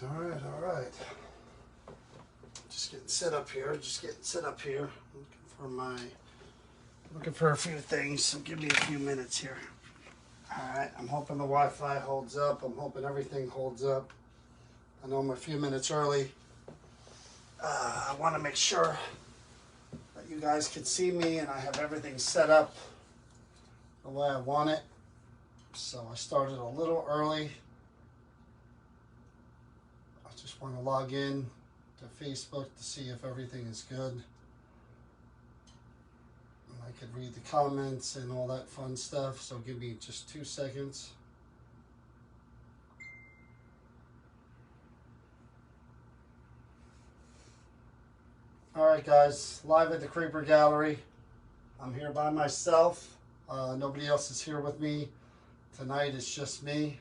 all right. Just getting set up here. Looking for a few things. So give me a few minutes here. All right. I'm hoping the Wi-Fi holds up. I'm hoping everything holds up. I know I'm a few minutes early. I want to make sure that you guys can see me and I have everything set up the way I want it. So I started a little early. I just want to log in to Facebook to see if everything is good. And I could read the comments and all that fun stuff. So give me just 2 seconds. All right, guys, live at the Creeper Gallery. I'm here by myself. Nobody else is here with me. Tonight it's just me.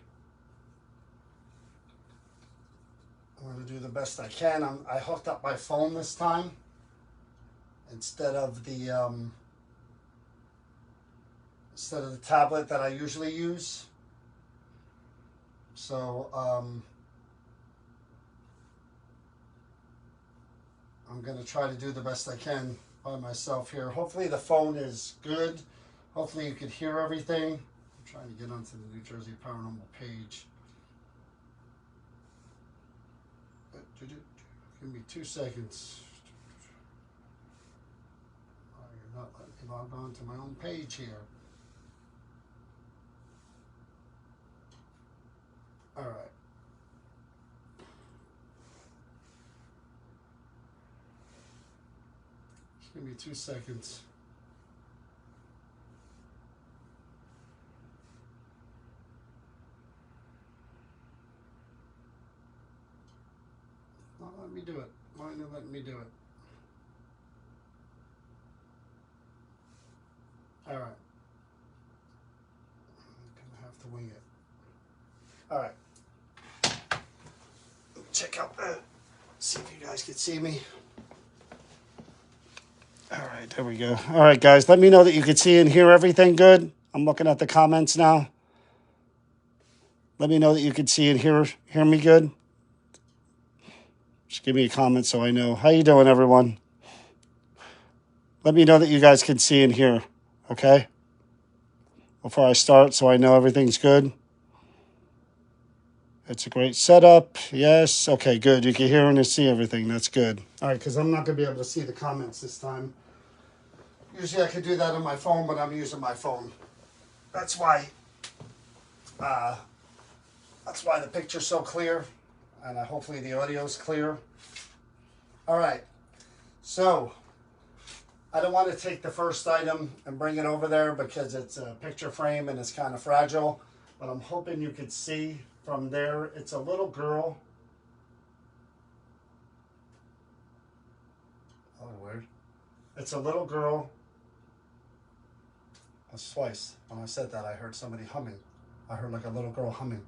I'm going to do the best I can. I hooked up my phone this time instead of the tablet that I usually use. So I'm going to try to do the best I can by myself here. Hopefully the phone is good. Hopefully you could hear everything. I'm trying to get onto the New Jersey Paranormal page. Give me 2 seconds. Oh, you're not letting me log on to my own page here. All right. Just give me 2 seconds. Not letting me do it. Why not letting me do it? All right. I'm gonna have to wing it. All right. Check out that. See if you guys can see me. All right, there we go. All right, guys, let me know that you can see and hear everything good. I'm looking at the comments now. Let me know that you can see and hear me good. Just give me a comment so I know. How you doing, everyone? Let me know that you guys can see and hear, okay? Before I start, so I know everything's good. It's a great setup. Yes. Okay, good. You can hear and see everything. That's good. All right, because I'm not going to be able to see the comments this time. Usually I could do that on my phone, but I'm using my phone. That's why the picture's so clear, and hopefully the audio's clear. All right. So I don't want to take the first item and bring it over there because it's a picture frame and it's kind of fragile, but I'm hoping you could see from there. It's a little girl. Oh, weird. It's a little girl. That's twice. When I said that, I heard somebody humming. I heard like a little girl humming.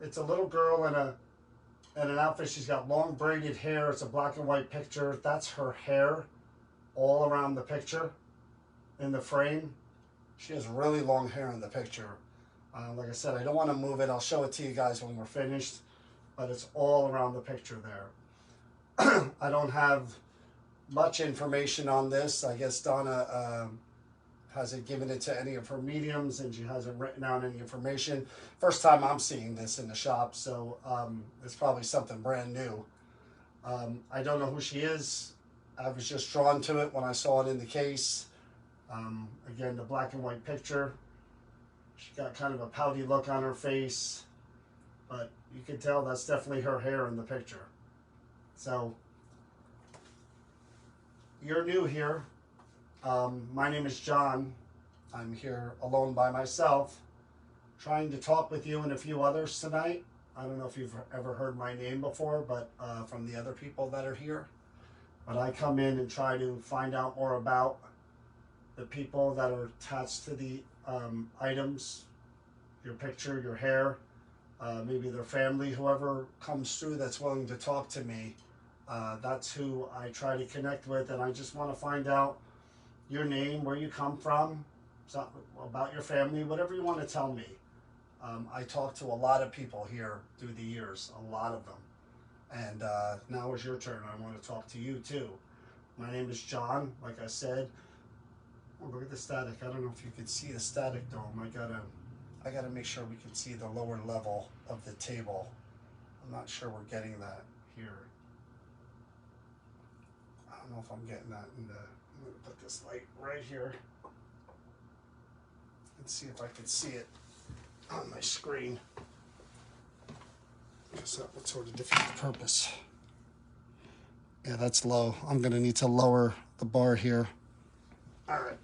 It's a little girl in an outfit. She's got long braided hair. It's a black and white picture. That's her hair all around the picture in the frame. She has really long hair in the picture. Like I said, I don't want to move it. I'll show it to you guys when we're finished, but it's all around the picture there. I don't have much information on this. I guess Donna hasn't given it to any of her mediums, and she hasn't written down any information. First time I'm seeing this in the shop, so it's probably something brand new. I don't know who she is. I was just drawn to it when I saw it in the case. Again, the black and white picture. She got kind of a pouty look on her face, but you can tell that's definitely her hair in the picture. So, you're new here. My name is John. I'm here alone by myself, trying to talk with you and a few others tonight. I don't know if you've ever heard my name before, but from the other people that are here. But I come in and try to find out more about the people that are attached to the items, your picture, your hair, maybe their family, whoever comes through that's willing to talk to me. That's who I try to connect with, and I just want to find out your name, where you come from, about your family, whatever you want to tell me. I talked to a lot of people here through the years, a lot of them. And now is your turn. I want to talk to you too. My name is John, like I said. Oh, look at the static. I don't know if you can see the static dome. I gotta make sure we can see the lower level of the table. I'm not sure we're getting that here. I don't know if I'm getting that in the, I'm gonna put this light right here and see if I can see it on my screen. Because that would sort of defeat the purpose. Yeah, that's low. I'm gonna need to lower the bar here. All right.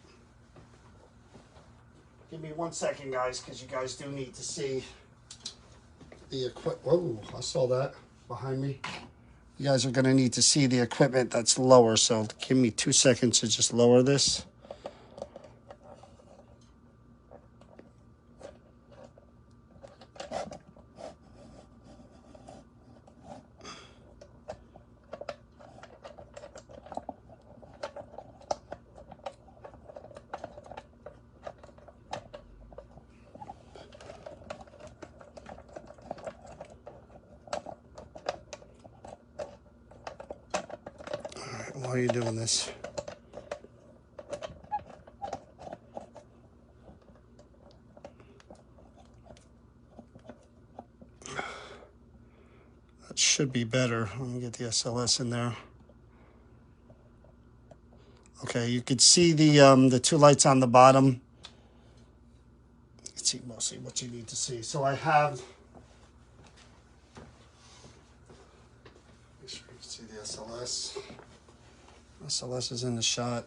Give me 1 second, guys, because you guys do need to see the equipment. Whoa, I saw that behind me. You guys are going to need to see the equipment that's lower, so give me 2 seconds to just lower this. While you're doing this, that should be better. Let me get the SLS in there. Okay, you could see the 2 lights on the bottom. You can see mostly what you need to see. So I have, make sure you can see the SLS. SLS is in the shot.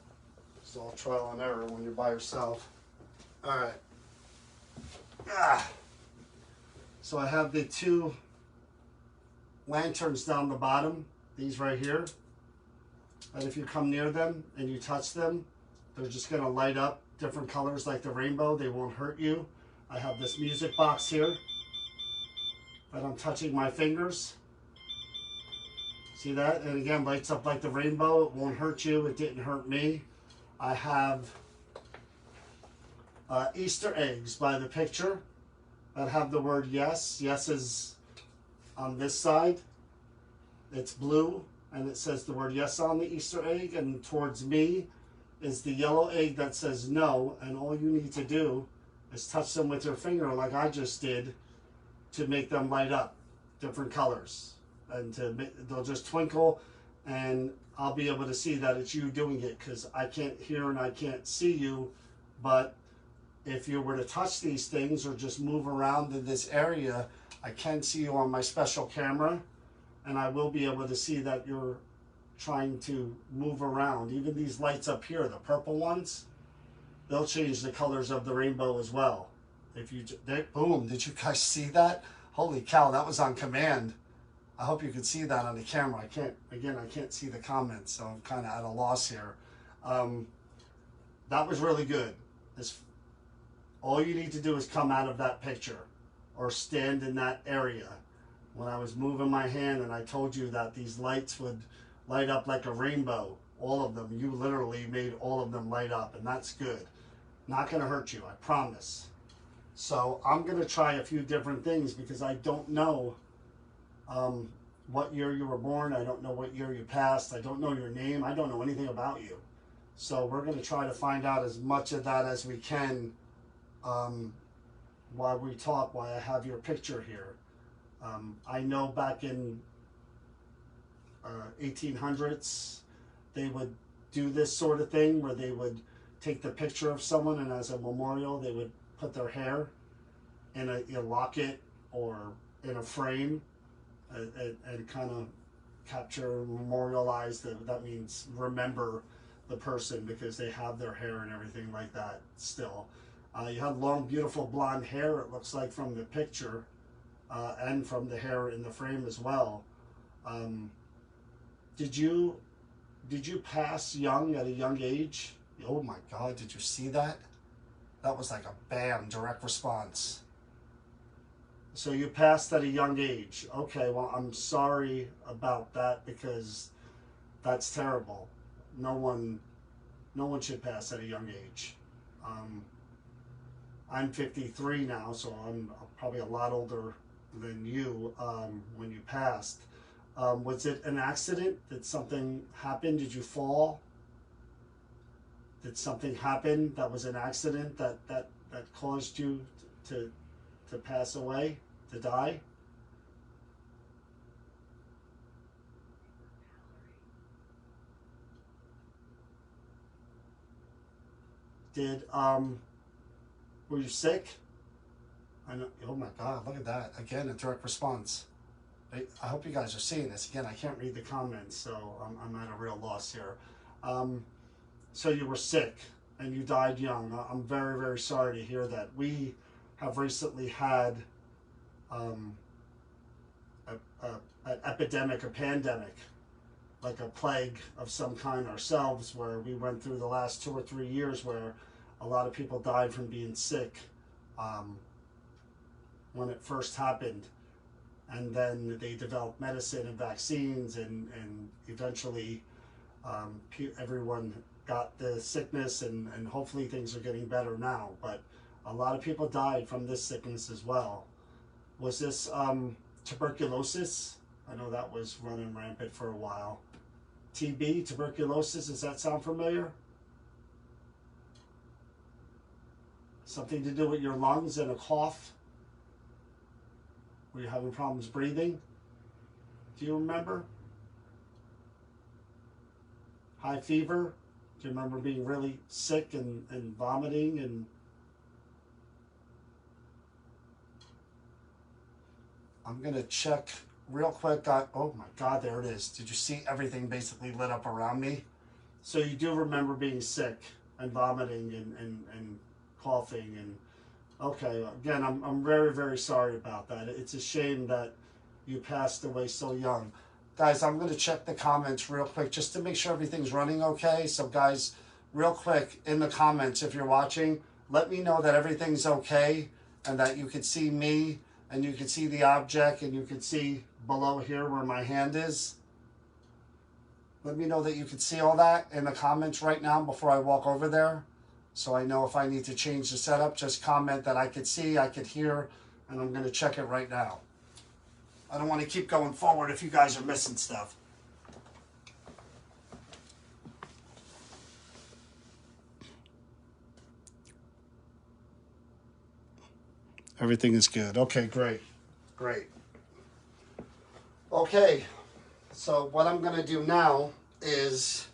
It's all trial and error when you're by yourself. All right. So I have the 2 lanterns down the bottom, these right here. And if you come near them and you touch them, they're just gonna light up different colors like the rainbow. They won't hurt you. I have this music box here that I'm touching my fingers. See that? And again, lights up like the rainbow. It won't hurt you. It didn't hurt me. I have Easter eggs by the picture that have the word yes. Yes is on this side. It's blue, and it says the word yes on the Easter egg. And towards me is the yellow egg that says no. And all you need to do is touch them with your finger like I just did to make them light up different colors. And they'll just twinkle, and I'll be able to see that it's you doing it, because I can't hear and I can't see you. But if you were to touch these things or just move around in this area, I can see you on my special camera, and I will be able to see that you're trying to move around. Even these lights up here, the purple ones, they'll change the colors of the rainbow as well. If you, boom, did you guys see that? Holy cow, that was on command. I hope you can see that on the camera. I can't see the comments, so I'm kind of at a loss here. That was really good. All you need to do is come out of that picture or stand in that area. When I was moving my hand and I told you that these lights would light up like a rainbow, all of them, you literally made all of them light up, and that's good. Not gonna hurt you, I promise. So I'm gonna try a few different things because I don't know what year you were born. I don't know what year you passed. I don't know your name. I don't know anything about you. So we're going to try to find out as much of that as we can while we talk, while I have your picture here. I know back in 1800s, they would do this sort of thing where they would take the picture of someone, and as a memorial, they would put their hair in a locket or in a frame. And kind of capture, memorialize, that means remember the person because they have their hair and everything like that still. You have long, beautiful blonde hair, it looks like, from the picture, and from the hair in the frame as well. Did you pass young at a young age? Oh my God, did you see that? That was like a bam, direct response. So you passed at a young age. Okay, well, I'm sorry about that because that's terrible. No one should pass at a young age. I'm 53 now, so I'm probably a lot older than you when you passed. Was it an accident? Did something happen? Did you fall? Did something happen that was an accident that caused you to pass away, to die? Did were you sick? I know. Oh my God! Look at that again. A direct response. I hope you guys are seeing this. Again, I can't read the comments, so I'm at a real loss here. So you were sick and you died young. I'm very, very sorry to hear that. We have recently had an epidemic, a pandemic, like a plague of some kind ourselves, where we went through the last 2 or 3 years where a lot of people died from being sick when it first happened. And then they developed medicine and vaccines, and eventually everyone got the sickness, and hopefully things are getting better now. But a lot of people died from this sickness as well. Was this tuberculosis? I know that was running rampant for a while. TB, tuberculosis, does that sound familiar? Something to do with your lungs and a cough? Were you having problems breathing? Do you remember? High fever? Do you remember being really sick and vomiting? And I'm going to check real quick. Oh my God, there it is. Did you see everything basically lit up around me? So you do remember being sick and vomiting and coughing and okay, again, I'm very, very sorry about that. It's a shame that you passed away so young. Guys, I'm going to check the comments real quick just to make sure everything's running okay. So guys, real quick in the comments, if you're watching, let me know that everything's okay and that you can see me and you can see the object and you can see below here where my hand is. Let me know that you can see all that in the comments right now before I walk over there. So I know if I need to change the setup, just comment that I could see, I could hear, and I'm going to check it right now. I don't want to keep going forward if you guys are missing stuff. Everything is good. Okay, great. Great. Okay, so what I'm going to do now is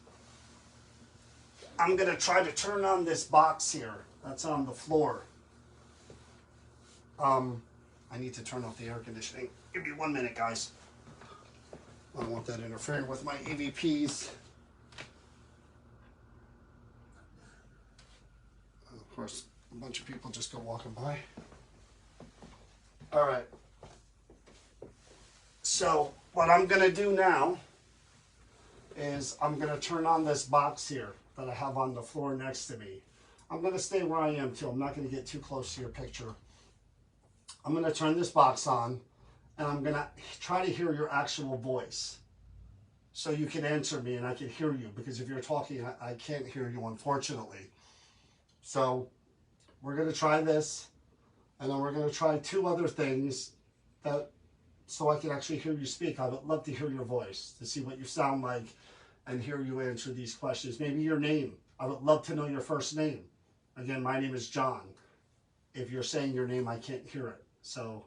I'm going to try to turn on this box here that's on the floor. I need to turn off the air conditioning. Give me 1 minute, guys. I don't want that interfering with my EVPs. Of course, a bunch of people just go walking by. All right. So what I'm going to do now is I'm going to turn on this box here that I have on the floor next to me. I'm going to stay where I am too. I'm not going to get too close to your picture. I'm going to turn this box on and I'm going to try to hear your actual voice so you can answer me and I can hear you, because if you're talking, I can't hear you, unfortunately. So we're going to try this, and then we're going to try 2 other things so I can actually hear you speak. I would love to hear your voice, to see what you sound like and hear you answer these questions. Maybe your name. I would love to know your first name. Again, my name is John. If you're saying your name, I can't hear it. So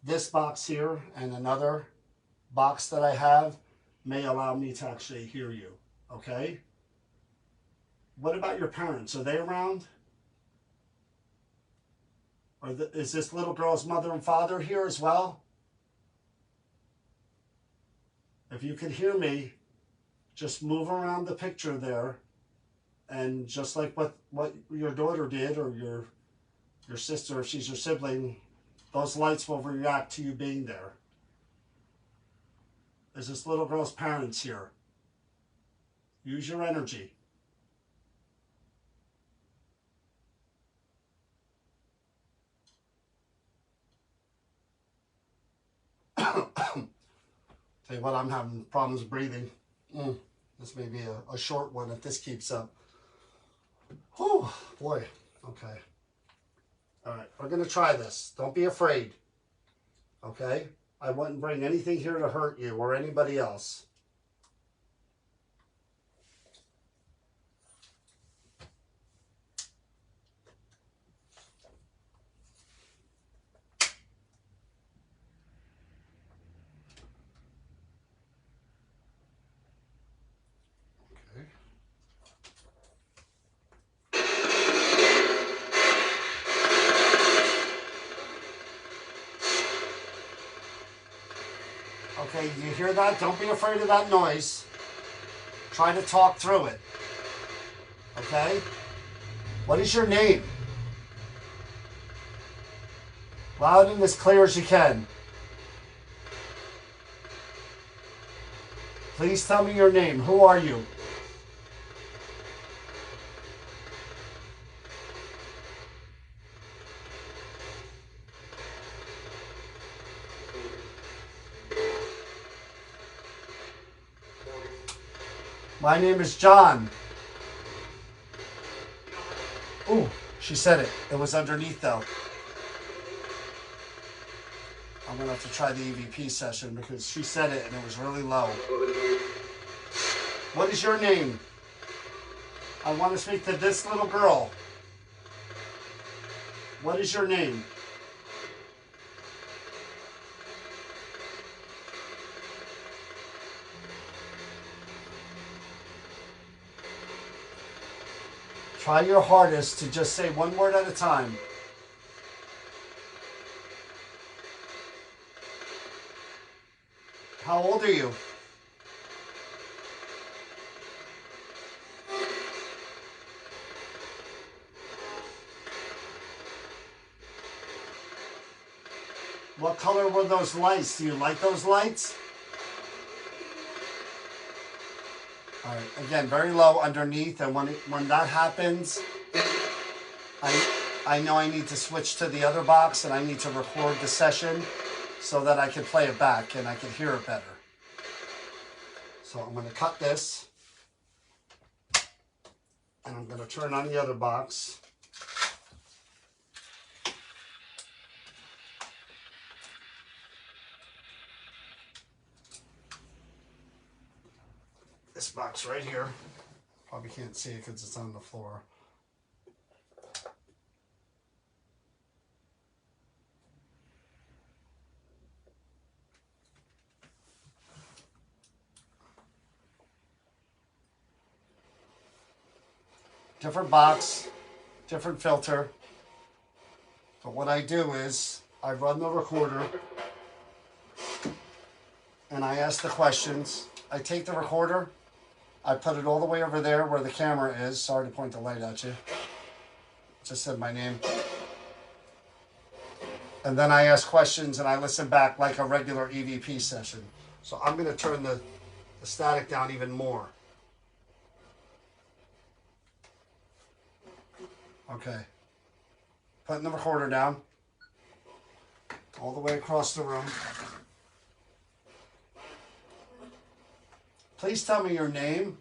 this box here and another box that I have may allow me to actually hear you, okay? What about your parents? Are they around? Or is this little girl's mother and father here as well? If you can hear me, just move around the picture there, and just like what your daughter did, or your sister, if she's your sibling, those lights will react to you being there. Is this little girl's parents here? Use your energy. Tell you what, I'm having problems breathing. This may be a short one if this keeps up. Oh boy. Okay. All right, we're going to try this. Don't be afraid. Okay? I wouldn't bring anything here to hurt you or anybody else. Okay, you hear that? Don't be afraid of that noise. Try to talk through it. Okay? What is your name? Loud and as clear as you can. Please tell me your name. Who are you? My name is John. Ooh, she said it. It was underneath though. I'm going to have to try the EVP session because she said it and it was really low. What is your name? I want to speak to this little girl. What is your name? Try your hardest to just say one word at a time. How old are you? What color were those lights? Do you like those lights? All right, again, very low underneath, and when that happens, I know I need to switch to the other box and I need to record the session so that I can play it back and I can hear it better. So I'm going to cut this and I'm going to turn on the other box. This box right here. Probably can't see it because it's on the floor. Different box, different filter. But what I do is I run the recorder and I ask the questions. I take the recorder, I put it all the way over there where the camera is. Sorry to point the light at you. Just said my name. And then I ask questions and I listen back like a regular EVP session. So I'm going to turn the static down even more. Okay. Putting the recorder down. All the way across the room. Please tell me your name.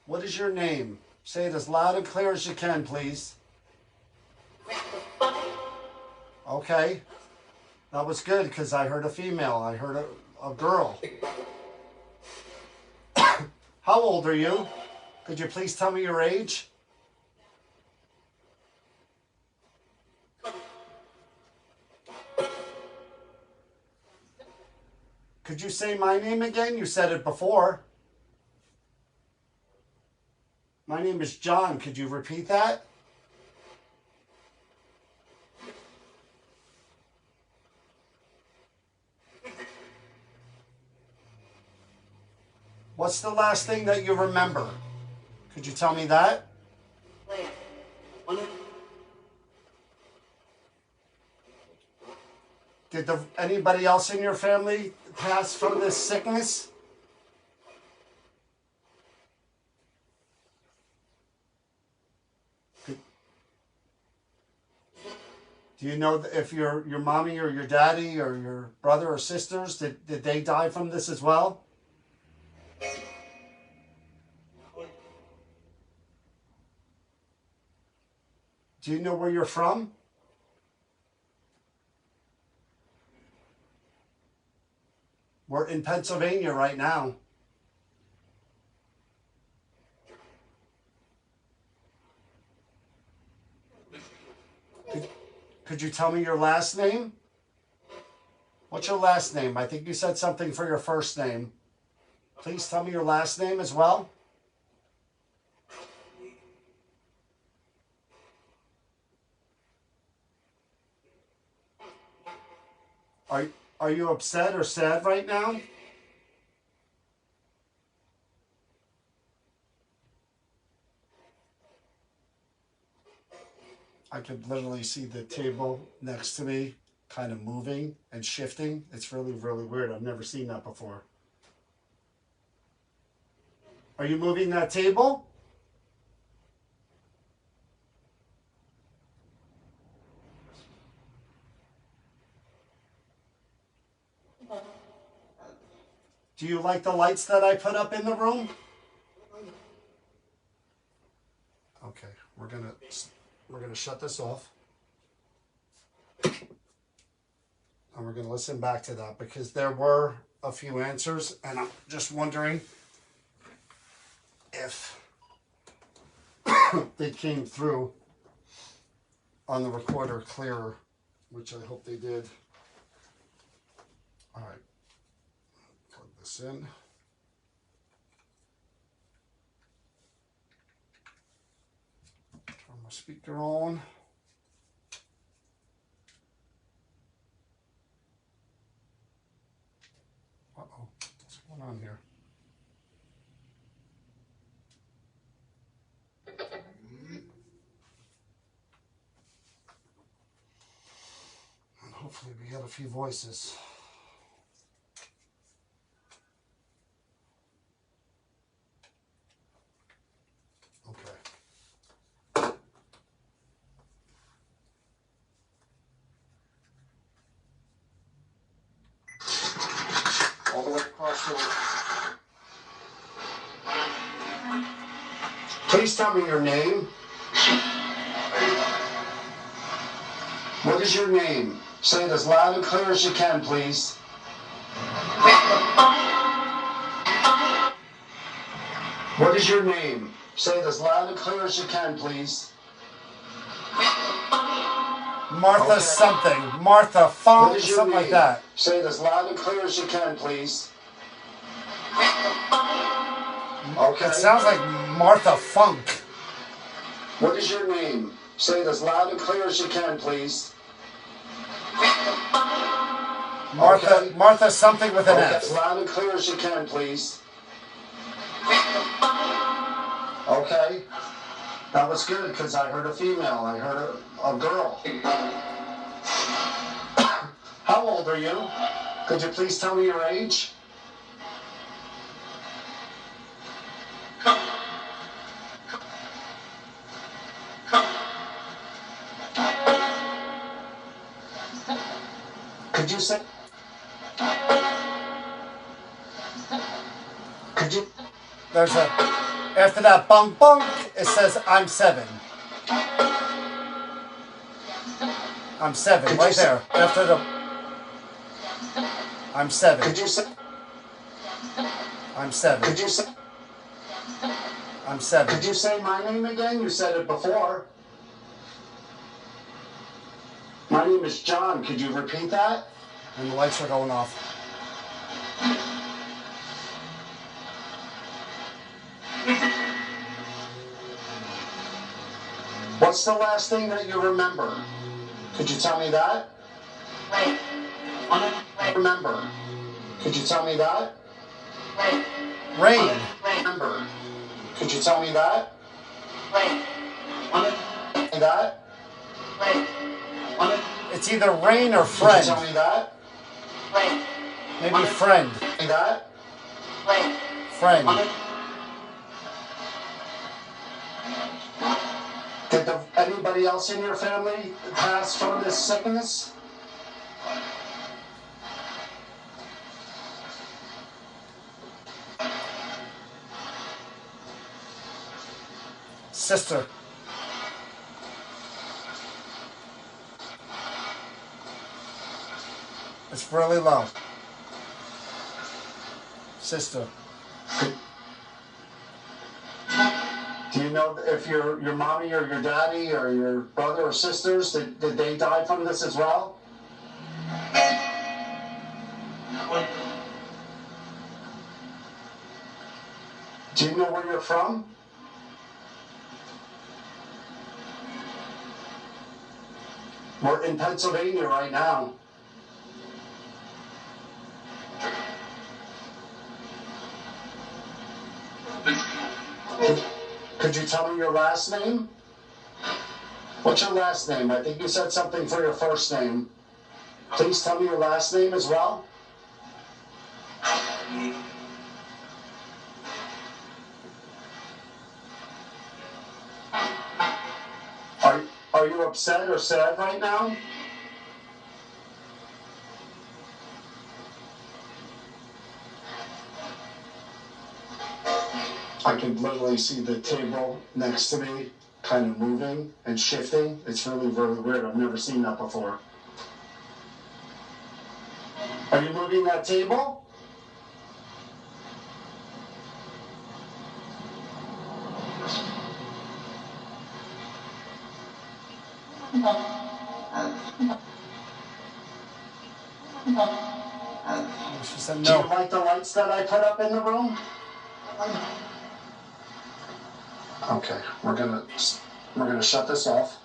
What is your name? Say it as loud and clear as you can, please. Okay. That was good because I heard a female. I heard a girl. How old are you? Could you please tell me your age? Could you say my name again? You said it before. My name is John. Could you repeat that? What's the last thing that you remember? Could you tell me that? Did anybody else in your family pass from this sickness? Do you know if your mommy or your daddy or your brother or sisters, did they die from this as well? Do you know where you're from? We're in Pennsylvania right now. Could you tell me your last name? What's your last name? I think you said something for your first name. Please tell me your last name as well. Are you upset or sad right now? I could literally see the table next to me kind of moving and shifting. It's really, really weird. I've never seen that before. Are you moving that table? Do you like the lights that I put up in the room? Okay, we're gonna shut this off. And we're gonna listen back to that because there were a few answers and I'm just wondering if they came through on the recorder clearer, which I hope they did. All right, plug this in. Turn my speaker on. Uh-oh, what's going on here? And hopefully we get a few voices. Okay. All the way across the room. Please tell me your name. What is your name? Say it as loud and clear as you can, please. What is your name? Say it as loud and clear as you can, please. Martha okay. Something. Martha Funk, something name? Like that. Say it as loud and clear as you can, please. Okay. It sounds like Martha Funk. What is your name? Say it as loud and clear as you can, please. Martha, okay. Martha something with an F. As loud and clear as you can, please. Okay. That was good because I heard a female. I heard a girl. How old are you? Could you please tell me your age? Could you say? Could you? There's a, after that bunk bunk, it says I'm 7. I'm 7, could right there. After the, I'm 7. Could you say? I'm 7. Could you say? I'm 7. Could you say my name again? You said it before. My name is John. Could you repeat that? And the lights are going off. What's the last thing that you remember? Could you tell me that? Wait. Remember. Could you tell me that? Wait. Rain. Remember. Could you tell me that? Wait. That? Wait. It's either rain or friend. Could you tell me that? Wait. Maybe friend. That? Wait. Friend. Did anybody else in your family pass from this sickness? Sister. It's really low. Sister. Do you know if your mommy or your daddy or your brother or sisters, did they die from this as well? Do you know where you're from? We're in Pennsylvania right now. Could you tell me your last name? What's your last name? I think you said something for your first name. Please tell me your last name as well. Are you upset or sad right now? I can literally see the table next to me kind of moving and shifting. It's really, really weird. I've never seen that before. Are you moving that table? She said no. Do you like the lights that I put up in the room? Okay, we're gonna shut this off.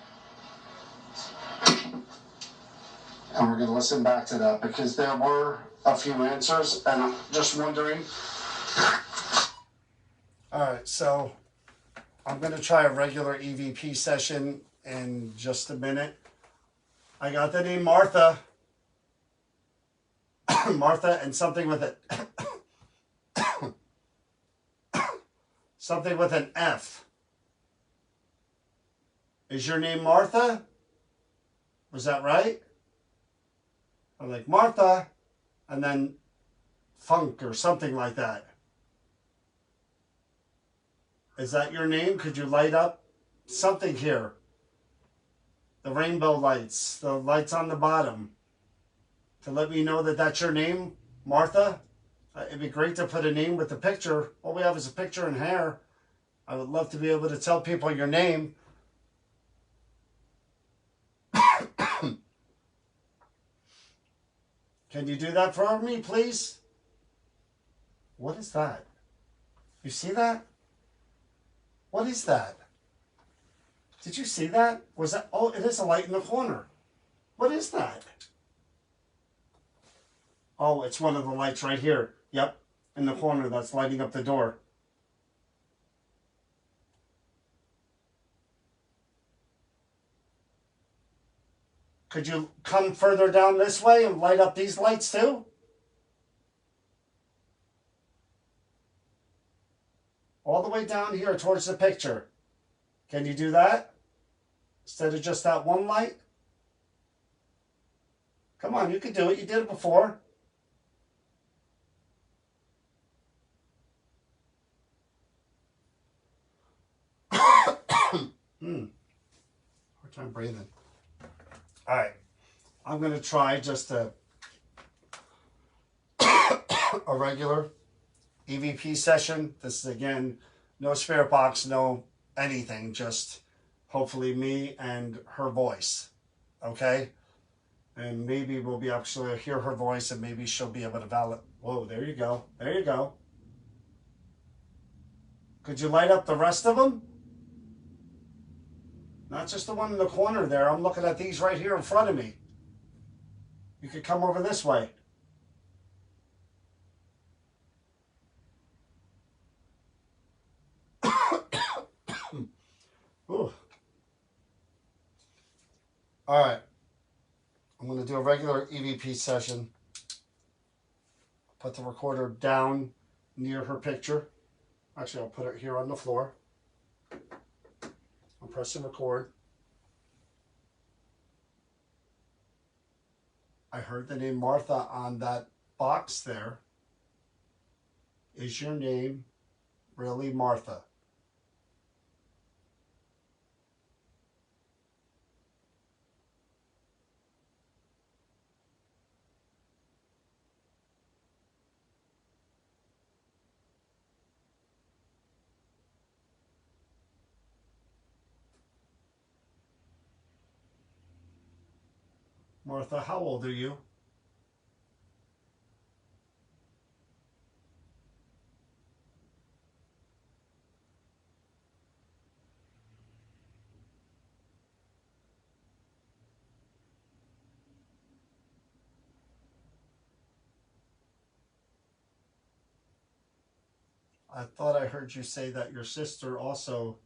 And we're gonna listen back to that because there were a few answers and I'm just wondering. Alright, so I'm gonna try a regular EVP session in just a minute. I got the name Martha. Martha and something with it. Something with an F. Is your name Martha? Was that right? I'm like, Martha, and then Funk or something like that. Is that your name? Could you light up something here? The rainbow lights, the lights on the bottom, to let me know that that's your name, Martha. It'd be great to put a name with the picture. All we have is a picture and hair. I would love to be able to tell people your name. Can you do that for me, please? What is that? You see that? What is that? Did you see that? Was that? Oh, it is a light in the corner. What is that? Oh, it's one of the lights right here. Yep, in the corner that's lighting up the door. Could you come further down this way and light up these lights too? All the way down here towards the picture. Can you do that? Instead of just that one light? Come on, you can do it. You did it before. Hard time breathing. All right. I'm going to try just a regular EVP session. This is, again, no spirit box, no anything. Just hopefully me and her voice. Okay? And maybe we'll be able to hear her voice and maybe she'll be able to validate. Whoa, there you go. There you go. Could you light up the rest of them? Not just the one in the corner there. I'm looking at these right here in front of me. You could come over this way. Ooh. All right. I'm going to do a regular EVP session. Put the recorder down near her picture. Actually, I'll put it here on the floor. I'm pressing record. I heard the name Martha on that box there. Is your name really Martha? Martha, how old are you? I thought I heard you say that your sister also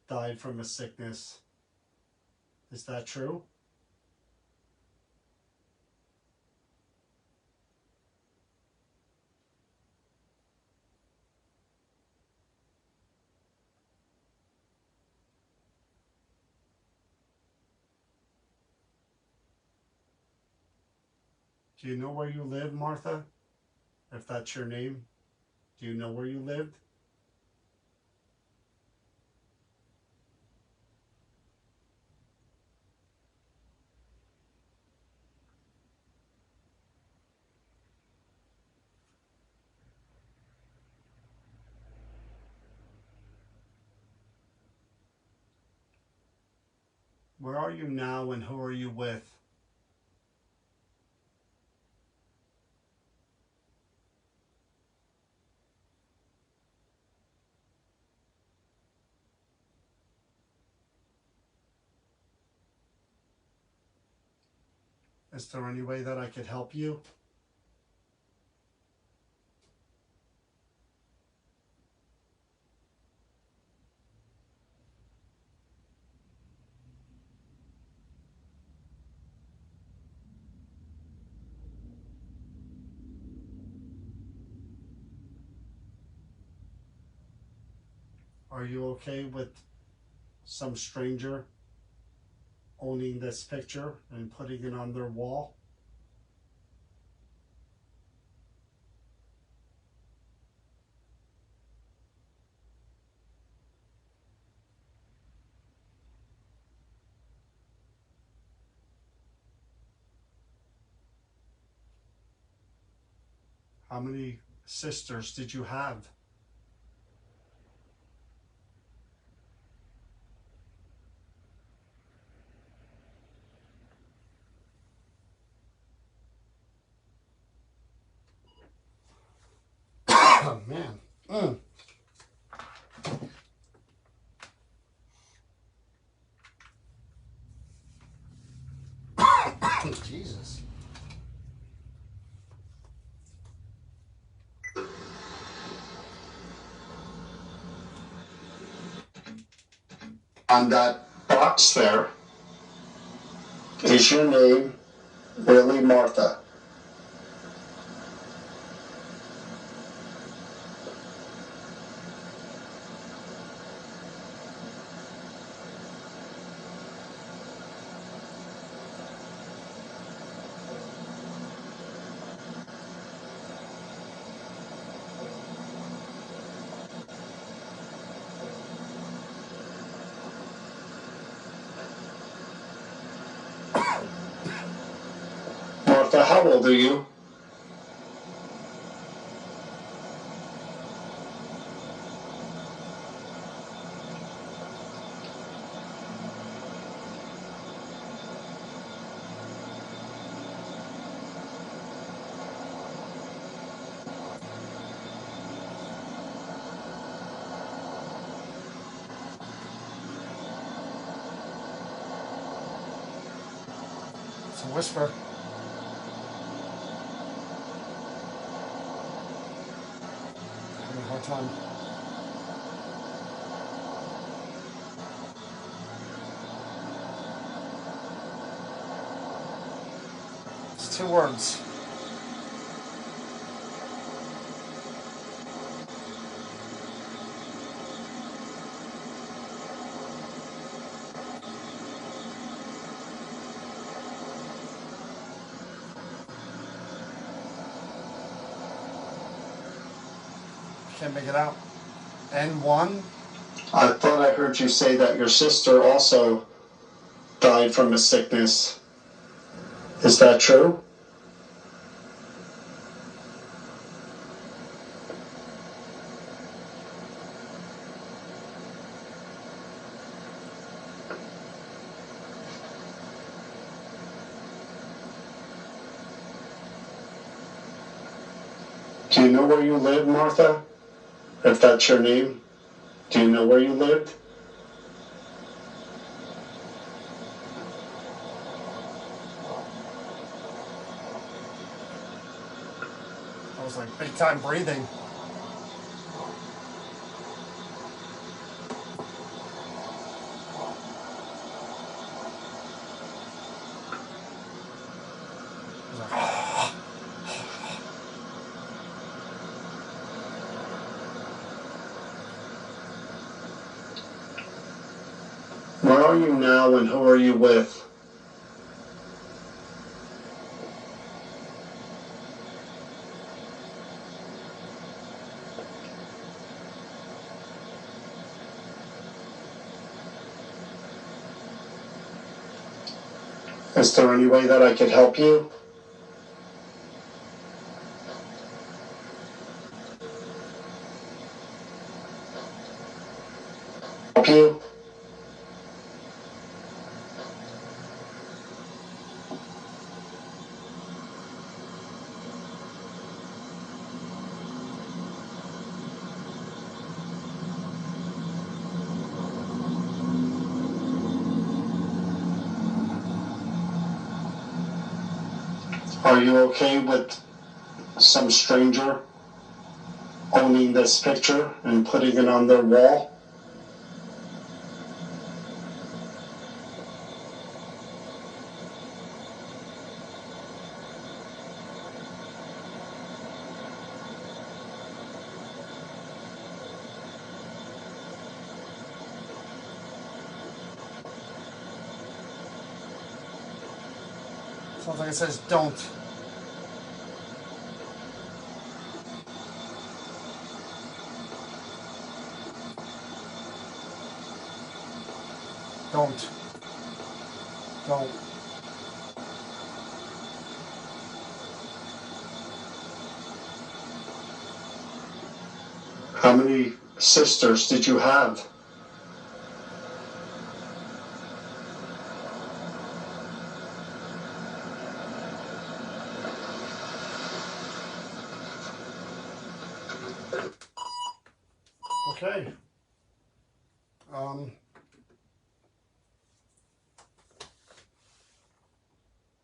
died from a sickness. Is that true? Do you know where you live, Martha? If that's your name, do you know where you lived? Where are you now and who are you with? Is there any way that I could help you? Are you okay with some stranger owning this picture and putting it on their wall? How many sisters did you have? Oh, man. Jesus. On that box there is your name, really, Martha. Martha, how old are you? It's a whisper. Having a hard time. It's 2 words. Can't make it out. N1? I thought I heard you say that your sister also died from a sickness. Is that true? you know where you live, Martha? If that's your name, do you know where you lived? I was like big time breathing. Where are you now and who are you with? Is there any way that I could help you? Help you? Are you okay with some stranger owning this picture and putting it on their wall? Sounds like it says don't. Don't. Don't. How many sisters did you have? Okay.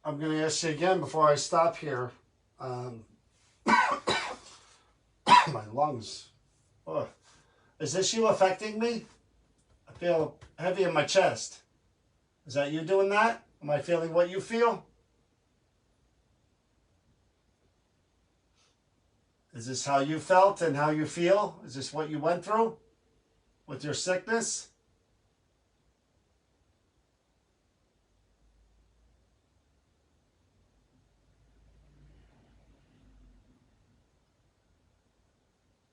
I'm going to ask you again before I stop here. My lungs. Ugh. Is this you affecting me? I feel heavy in my chest. Is that you doing that? Am I feeling what you feel? Is this how you felt and how you feel? Is this what you went through with your sickness?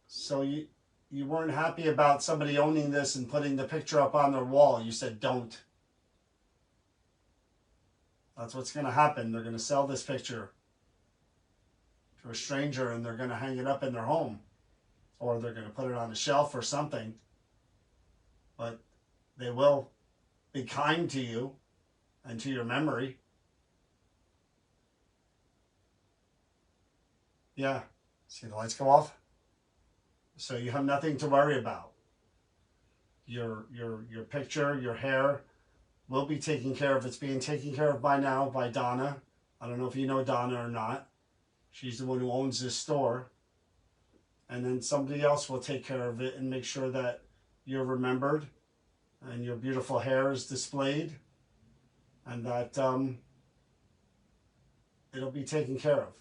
So you weren't happy about somebody owning this and putting the picture up on their wall. You said don't. That's what's going to happen. They're going to sell this picture to a stranger and they're going to hang it up in their home. Or they're going to put it on a shelf or something. But they will be kind to you and to your memory. Yeah. See the lights go off? So you have nothing to worry about. Your picture, your hair will be taken care of. It's being taken care of by now by Donna. I don't know if you know Donna or not. She's the one who owns this store. And then somebody else will take care of it and make sure that you're remembered and your beautiful hair is displayed and that it'll be taken care of.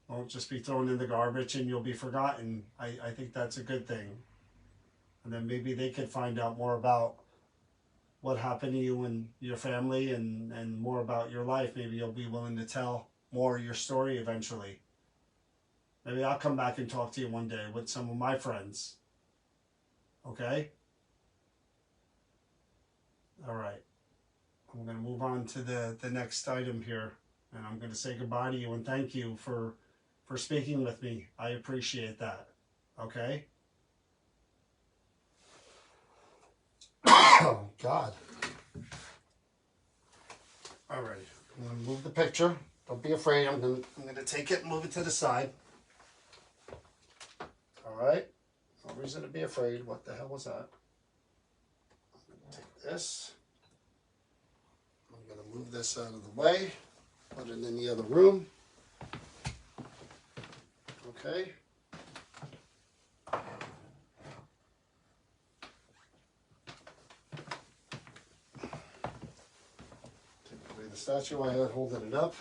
Won't just be thrown in the garbage and you'll be forgotten. I think that's a good thing. And then maybe they could find out more about what happened to you and your family and more about your life. Maybe you'll be willing to tell more of your story eventually. Maybe I'll come back and talk to you one day with some of my friends. Okay? All right. I'm going to move on to the next item here. And I'm going to say goodbye to you and thank you for speaking with me. I appreciate that. Okay? Oh, God. All right. I'm going to move the picture. Don't be afraid. I'm going to take it and move it to the side. All right. No reason to be afraid. What the hell was that? I'm going to take this. I'm going to move this out of the way. Put it in the other room. Okay. Take away the statue I had holding it up.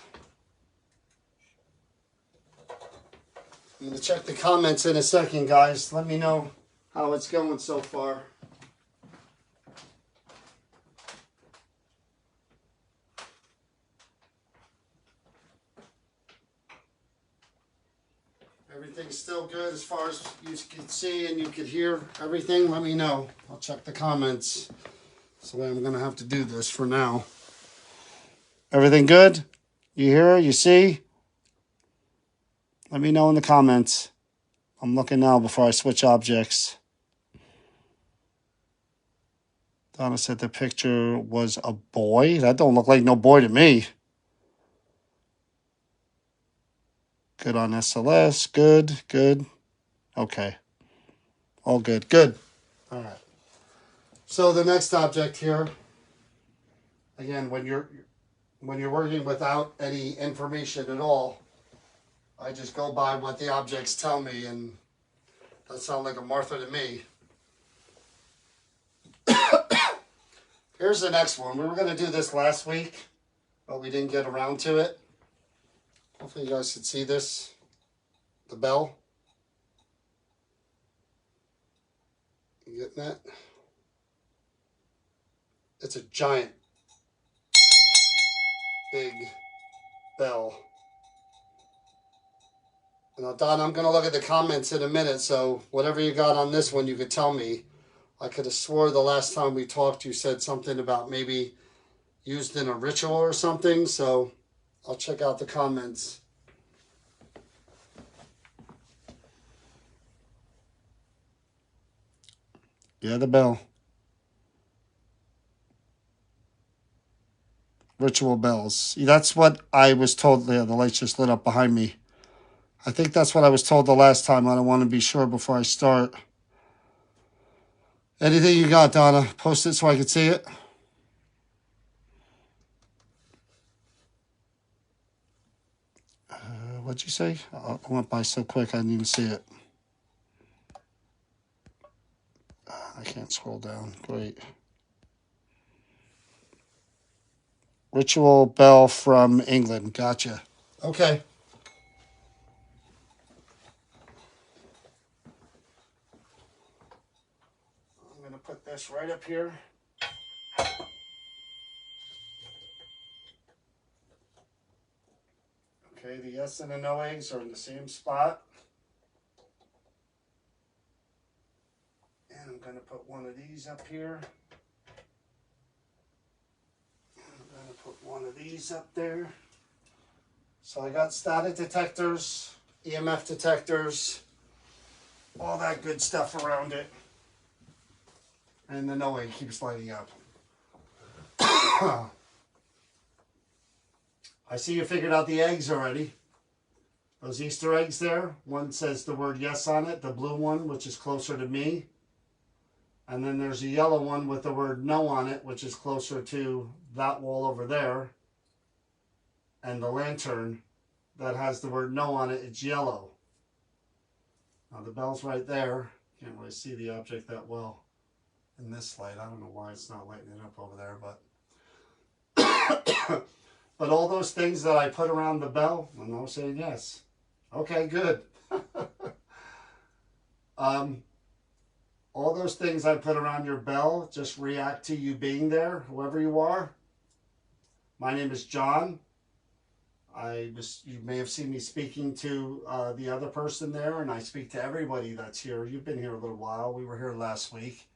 I'm going to check the comments in a second, guys. Let me know how it's going so far. Everything's still good as far as you can see and you can hear everything. Let me know. I'll check the comments. That's the way I'm going to have to do this for now. Everything good? You hear? You see? Let me know in the comments. I'm looking now before I switch objects. Donna said the picture was a boy. That don't look like no boy to me. Good on SLS. Good, good. Okay. All good. Good. All right. So the next object here, again, when you're working without any information at all, I just go by what the objects tell me, and that sounds like a Martha to me. Here's the next one. We were going to do this last week, but we didn't get around to it. Hopefully you guys can see this. The bell. You getting that? It's a giant, big bell. Now, Don, I'm going to look at the comments in a minute, so whatever you got on this one, you could tell me. I could have swore the last time we talked, you said something about maybe used in a ritual or something, so I'll check out the comments. Yeah, the bell. Ritual bells. That's what I was told. The lights just lit up behind me. I think that's what I was told the last time. I don't want to be sure before I start. Anything you got, Donna? Post it so I can see it. What'd you say? I went by so quick I didn't even see it. I can't scroll down. Great. Ritual bell from England. Gotcha. Okay. I'm going to put this right up here. Okay, the yes and the no eggs are in the same spot. And I'm going to put one of these up here. I'm going to put one of these up there. So I got static detectors, EMF detectors, all that good stuff around it. And the no egg keeps lighting up. I see you figured out the eggs already. Those Easter eggs there. One says the word yes on it, the blue one, which is closer to me. And then there's a yellow one with the word no on it, which is closer to that wall over there. And the lantern that has the word no on it, it's yellow. Now the bell's right there. Can't really see the object that well in this light. I don't know why it's not lighting it up over there, but but all those things that I put around the bell, I'm now saying yes. Okay, good. All those things I put around your bell just react to you being there, whoever you are. My name is John. You may have seen me speaking to the other person there, and I speak to everybody that's here. You've been here a little while. We were here last week.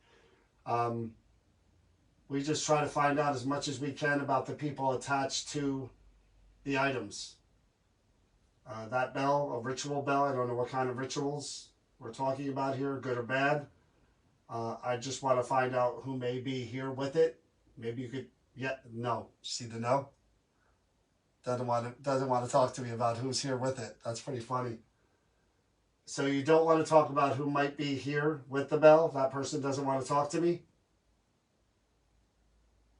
We just try to find out as much as we can about the people attached to the items. That bell, a ritual bell, I don't know what kind of rituals we're talking about here, good or bad. I just want to find out who may be here with it. Maybe you could, no. See the no? Doesn't want to talk to me about who's here with it. That's pretty funny. So you don't want to talk about who might be here with the bell? That person doesn't want to talk to me?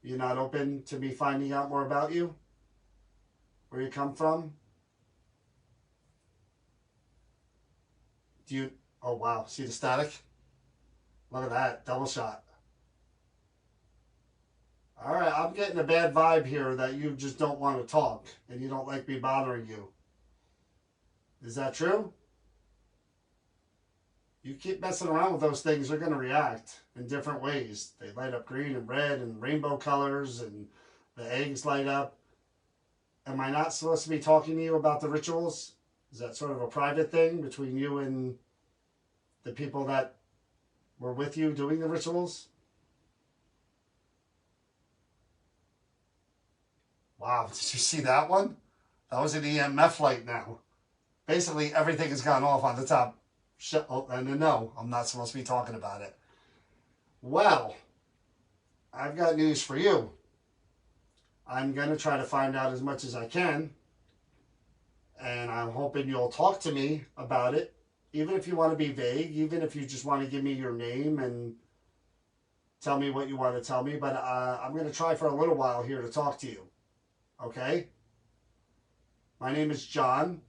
You're not open to me finding out more about you? Where you come from? Do you... Oh, wow. See the static? Look at that. Double shot. All right. I'm getting a bad vibe here that you just don't want to talk and you don't like me bothering you. Is that true? You keep messing around with those things, they're going to react in different ways. They light up green and red and rainbow colors, and the eggs light up. Am I not supposed to be talking to you about the rituals? Is that sort of a private thing between you and the people that were with you doing the rituals? Wow, did you see that one? That was an EMF light now. Basically, everything has gone off on the top. Oh, and no, I'm not supposed to be talking about it. Well, I've got news for you. I'm going to try to find out as much as I can. And I'm hoping you'll talk to me about it. Even if you want to be vague, even if you just want to give me your name and tell me what you want to tell me. But I'm going to try for a little while here to talk to you. Okay? My name is John.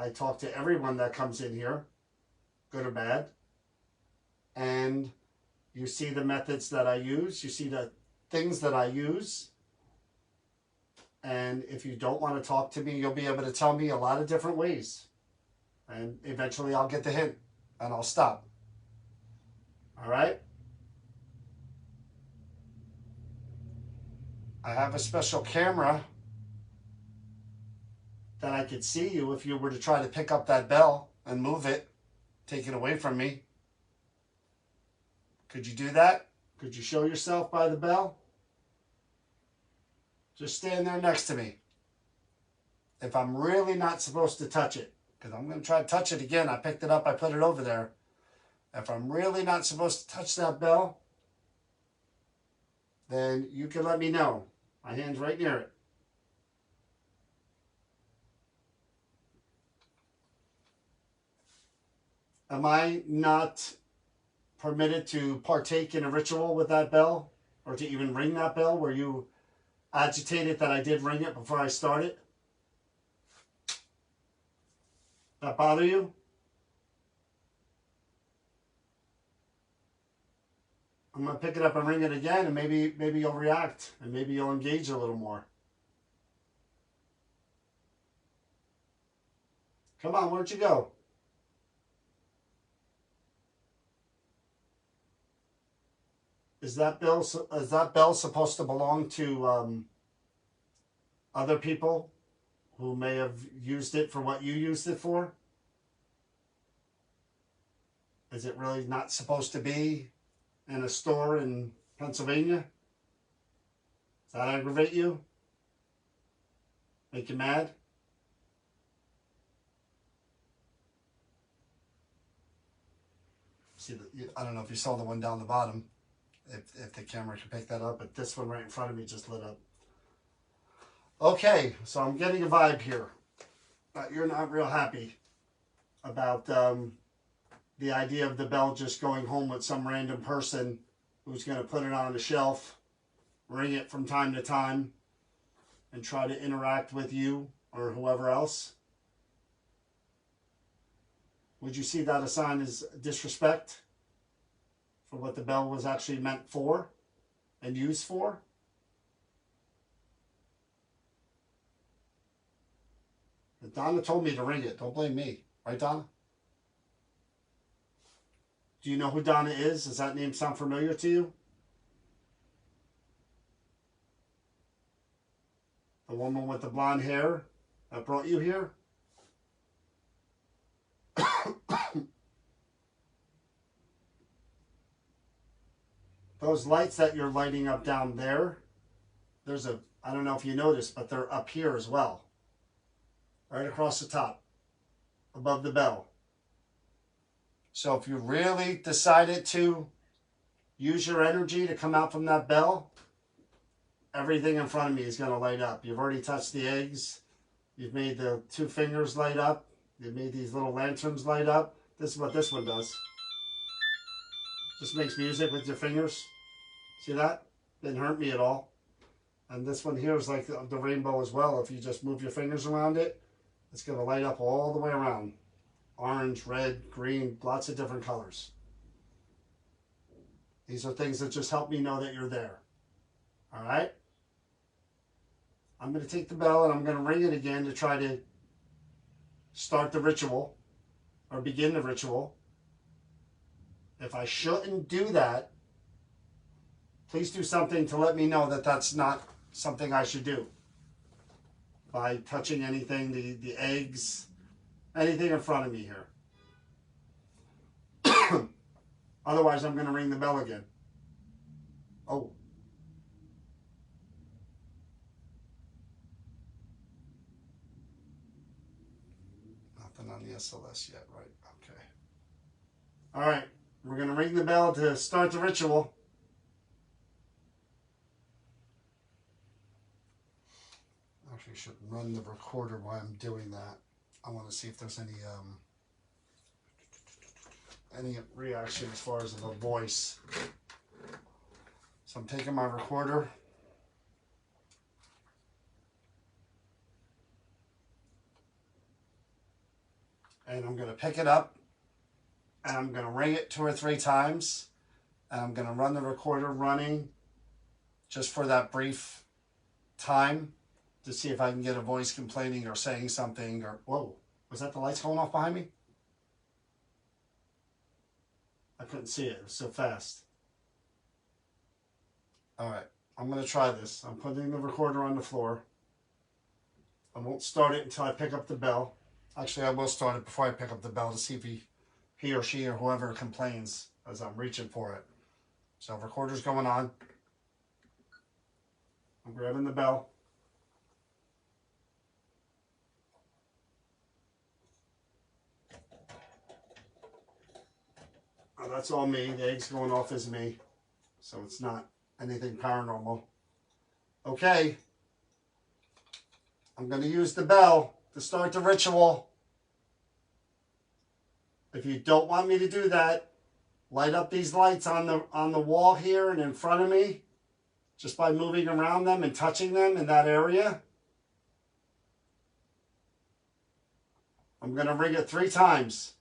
I talk to everyone that comes in here, good or bad. And you see the methods that I use. You see the things that I use. And if you don't want to talk to me, you'll be able to tell me a lot of different ways. And eventually I'll get the hint and I'll stop. All right? I have a special camera that I could see you if you were to try to pick up that bell and move it, take it away from me. Could you do that? Could you show yourself by the bell? Just stand there next to me. If I'm really not supposed to touch it, because I'm going to try to touch it again. I picked it up, I put it over there. If I'm really not supposed to touch that bell, then you can let me know. My hand's right near it. Am I not permitted to partake in a ritual with that bell? Or to even ring that bell? Were you agitated that I did ring it before I started? That bother you? I'm going to pick it up and ring it again, and maybe you'll react, and maybe you'll engage a little more. Come on, where'd you go? Is that bell supposed to belong to other people who may have used it for what you used it for? Is it really not supposed to be in a store in Pennsylvania? Does that aggravate you? Make you mad? See, I don't know if you saw the one down the bottom. If the camera can pick that up, but this one right in front of me just lit up. Okay, so I'm getting a vibe here. You're not real happy about the idea of the bell just going home with some random person who's going to put it on a shelf, ring it from time to time, and try to interact with you or whoever else. Would you see that a sign as disrespect for what the bell was actually meant for and used for? But Donna told me to ring it. Don't blame me. Right, Donna? Do you know who Donna is? Does that name sound familiar to you? The woman with the blonde hair that brought you here? Those lights that you're lighting up down there, there's a, I don't know if you noticed, but they're up here as well. Right across the top, above the bell. So if you really decided to use your energy to come out from that bell, everything in front of me is going to light up. You've already touched the eggs. You've made the two fingers light up. You've made these little lanterns light up. This is what this one does. Just makes music with your fingers. See that? Didn't hurt me at all. And this one here is like the rainbow as well. If you just move your fingers around it, it's going to light up all the way around. Orange, red, green, lots of different colors. These are things that just help me know that you're there. All right? I'm going to take the bell and I'm going to ring it again to try to start the ritual or begin the ritual. If I shouldn't do that, please do something to let me know that that's not something I should do. By touching anything, the eggs, anything in front of me here. Otherwise, I'm going to ring the bell again. Oh. Nothing on the SLS yet, right? Okay. All right. We're going to ring the bell to start the ritual. Actually, I should run the recorder while I'm doing that. I want to see if there's any reaction as far as the voice. So I'm taking my recorder. And I'm going to pick it up. And I'm going to ring it 2 or 3 times. And I'm going to run the recorder running just for that brief time to see if I can get a voice complaining or saying something. Or whoa, was that the lights going off behind me? I couldn't see it. It was so fast. All right, I'm going to try this. I'm putting the recorder on the floor. I won't start it until I pick up the bell. Actually, I will start it before I pick up the bell to see if he or she or whoever complains as I'm reaching for it. So recorder's going on. I'm grabbing the bell. Oh, that's all me. The egg's going off is me. So it's not anything paranormal. Okay. I'm going to use the bell to start the ritual. If you don't want me to do that, light up these lights on the wall here and in front of me just by moving around them and touching them in that area. I'm going to ring it 3 times.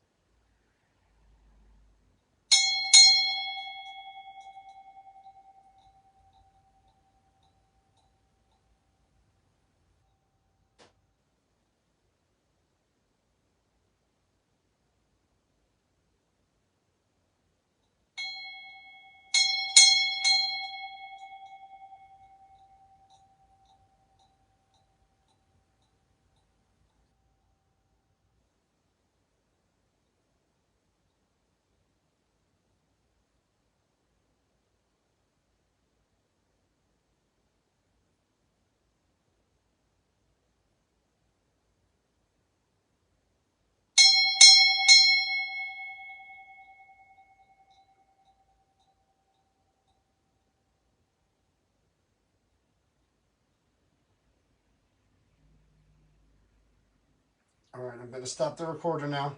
All right, I'm going to stop the recorder now.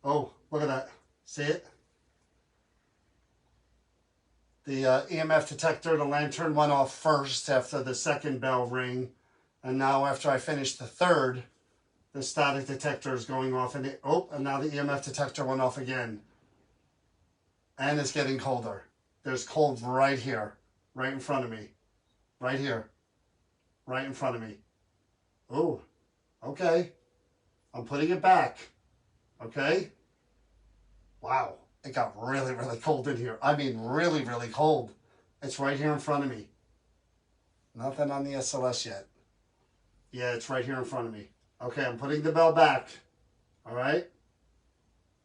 Oh, look at that. See it? The EMF detector, the lantern went off first after the second bell ring. And now after I finish the third, the static detector is going off. And now the EMF detector went off again. And it's getting colder. There's cold right here, right in front of me. Right here, right in front of me. Oh, okay. I'm putting it back. Okay. Wow. It got really, really cold in here. I mean, really, really cold. It's right here in front of me. Nothing on the SLS yet. Yeah, it's right here in front of me. Okay, I'm putting the bell back. All right.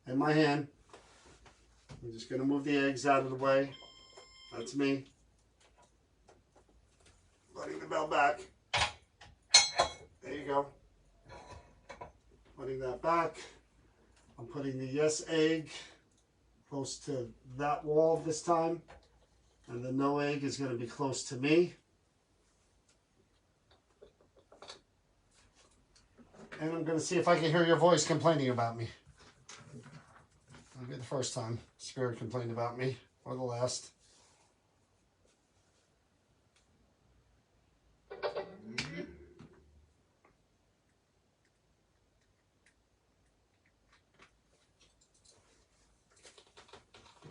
In my hand. I'm just going to move the eggs out of the way. That's me. Putting the bell back. There you go. Putting that back. I'm putting the yes egg close to that wall this time. And the no egg is going to be close to me. And I'm going to see if I can hear your voice complaining about me. It'll be the first time Spirit complained about me, or the last.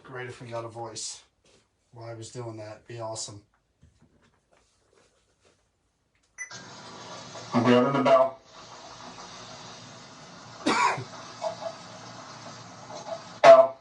Great if we got a voice while I was doing that. Be awesome. I'm hearing the bell. Bell.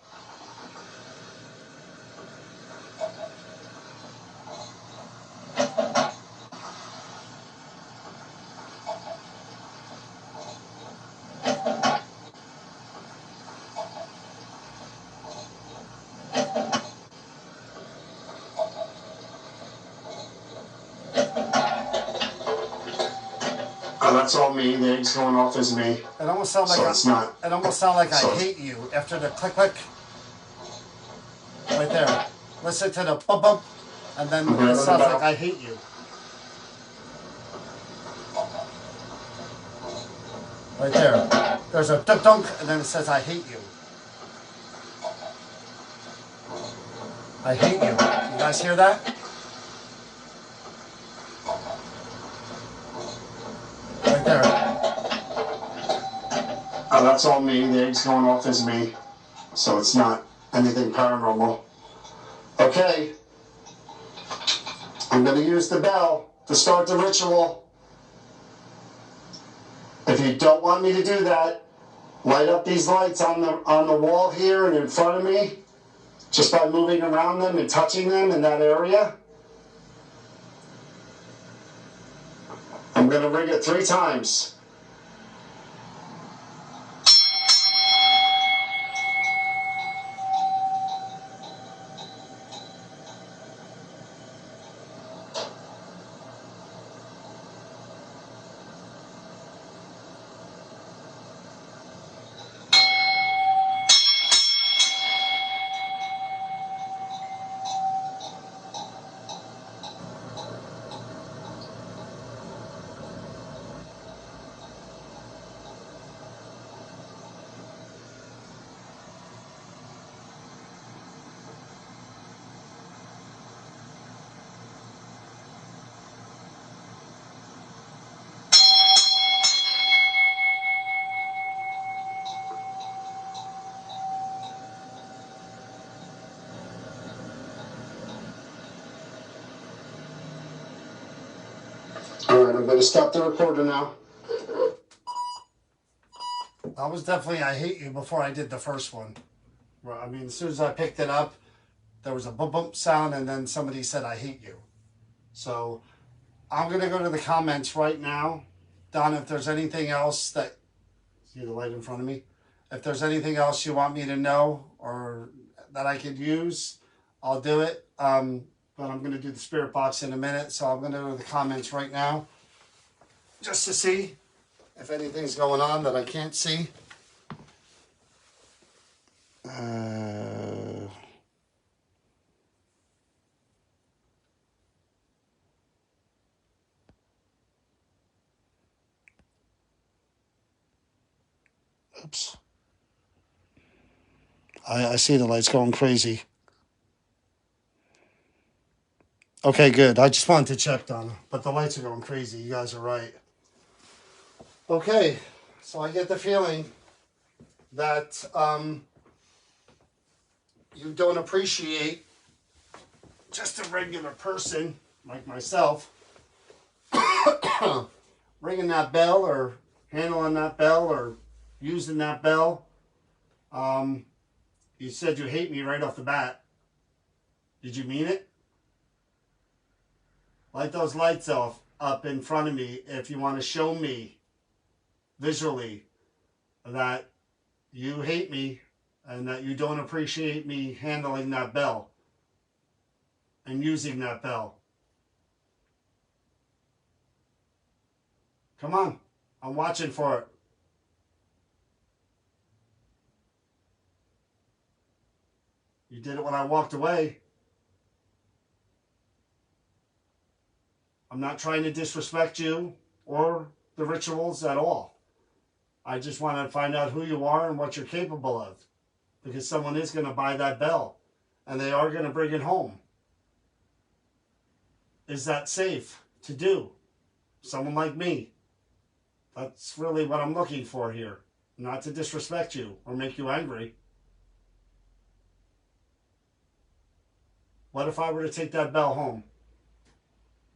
Oh, that's all me. The egg's going off is me. It almost sounds like it's not. It almost sounds like I hate you after the click click. Right there. Listen to the bump bump, and then it sounds like I hate you. Right there. There's a dunk dunk, and then it says I hate you. I hate you. You guys hear that? Right there. Oh, that's all me. The egg's going off is me. So it's not anything paranormal. Okay. I'm going to use the bell to start the ritual. If you don't want me to do that, light up these lights on the wall here and in front of me, just by moving around them and touching them in that area. I'm going to ring it 3 times. All right, I'm going to stop the recorder now. That was definitely I hate you before I did the first one. I mean, as soon as I picked it up, there was a bump bump sound, and then somebody said I hate you. So I'm going to go to the comments right now. Don, if there's anything else that, see the light in front of me? If there's anything else you want me to know or that I could use, I'll do it. But I'm going to do the spirit box in a minute, so I'm going to go to the comments right now just to see if anything's going on that I can't see. Oops. I see the lights going crazy. Okay, good. I just wanted to check, Donna. But the lights are going crazy. You guys are right. Okay, so I get the feeling that you don't appreciate just a regular person like myself ringing that bell or handling that bell or using that bell. You said you hate me right off the bat. Did you mean it? Light those lights up in front of me if you want to show me visually that you hate me and that you don't appreciate me handling that bell and using that bell. Come on, I'm watching for it. You did it when I walked away. I'm not trying to disrespect you or the rituals at all. I just want to find out who you are and what you're capable of. Because someone is going to buy that bell. And they are going to bring it home. Is that safe to do? Someone like me. That's really what I'm looking for here. Not to disrespect you or make you angry. What if I were to take that bell home?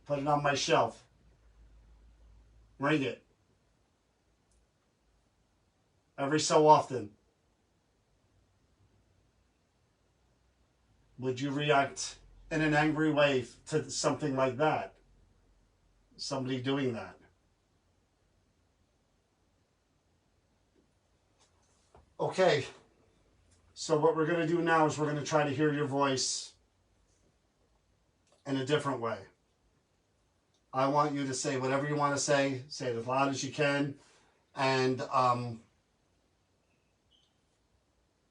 Put it on my shelf. Ring it. Every so often. Would you react in an angry way to something like that? Somebody doing that? Okay. So what we're going to do now is we're going to try to hear your voice in a different way. I want you to say whatever you want to say it as loud as you can, and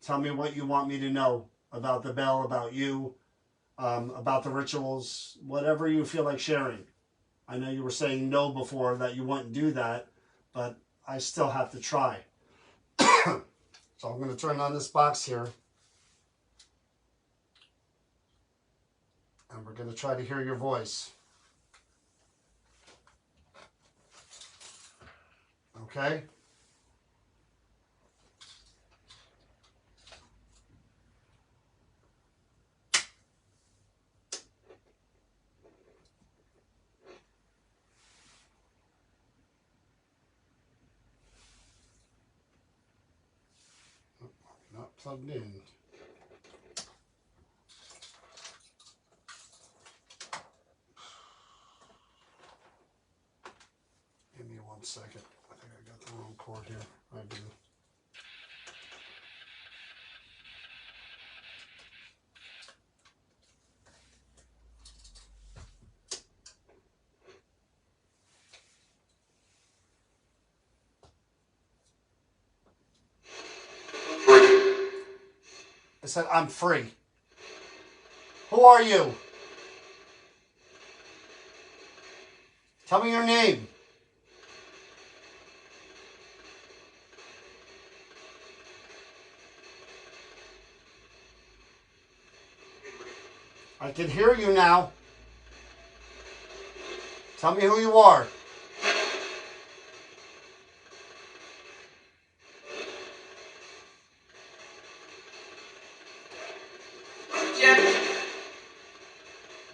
tell me what you want me to know about the bell, about you, about the rituals, whatever you feel like sharing. I know you were saying no before, that you wouldn't do that, but I still have to try. So I'm going to turn on this box here. And we're going to try to hear your voice. Okay? Not plugged in. Give me 1 second. I think I got the wrong cord here. I do. I said, I'm free. Who are you? Tell me your name. I can hear you now. Tell me who you are.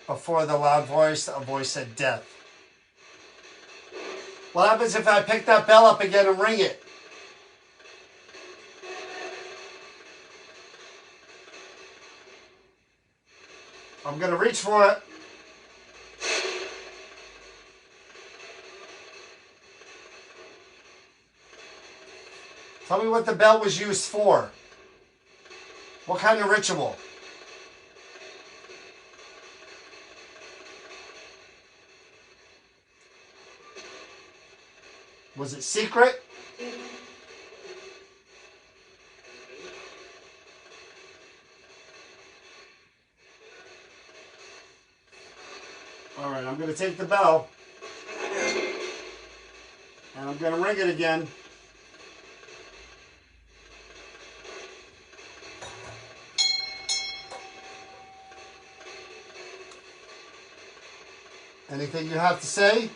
Before the loud voice, a voice said death. What happens if I pick that bell up again and ring it? I'm going to reach for it. Tell me what the bell was used for. What kind of ritual? Was it secret? All right, I'm going to take the bell. And I'm going to ring it again. Anything you have to say?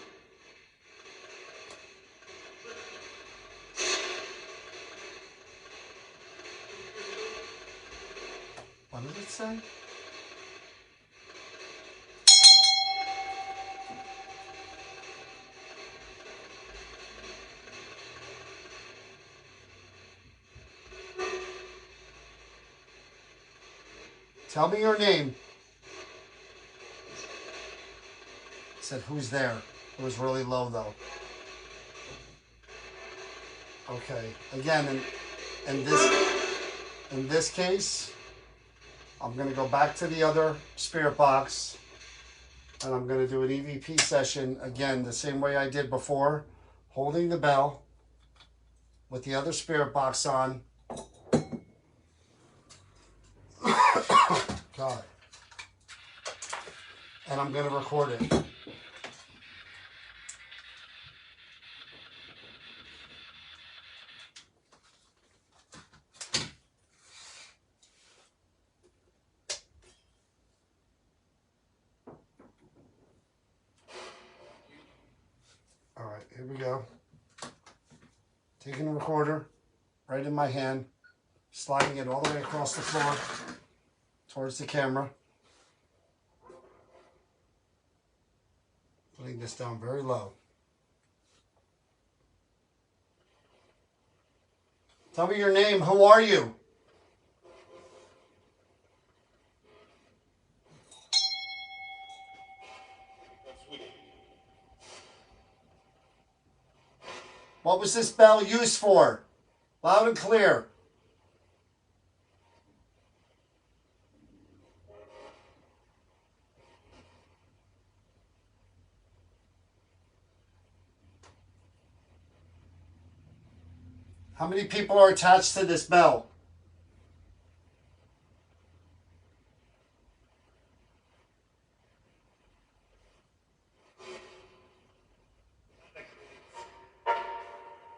What did it say? Tell me your name. It said, who's there? It was really low, though. Okay. Again, in this case, I'm going to go back to the other spirit box, and I'm going to do an EVP session again the same way I did before, holding the bell with the other spirit box on. God. And I'm going to record it. All right, here we go. Taking the recorder right in my hand, sliding it all the way across the floor towards the camera. Putting this down very low. Tell me your name. Who are you? What was this bell used for? Loud and clear. How many people are attached to this bell?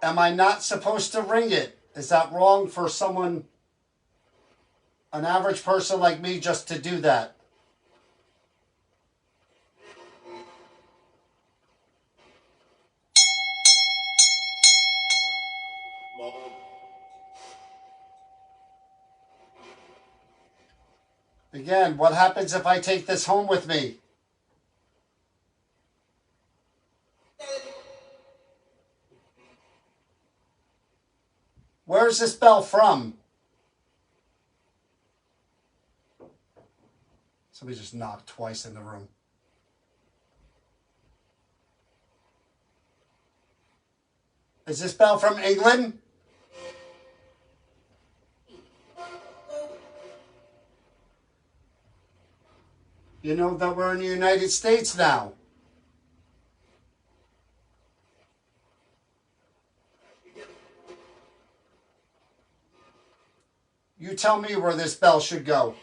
Am I not supposed to ring it? Is that wrong for someone, an average person like me, just to do that? Again, what happens if I take this home with me? Where's this bell from? Somebody just knocked twice in the room. Is this bell from England? You know that we're in the United States now. You tell me where this bell should go.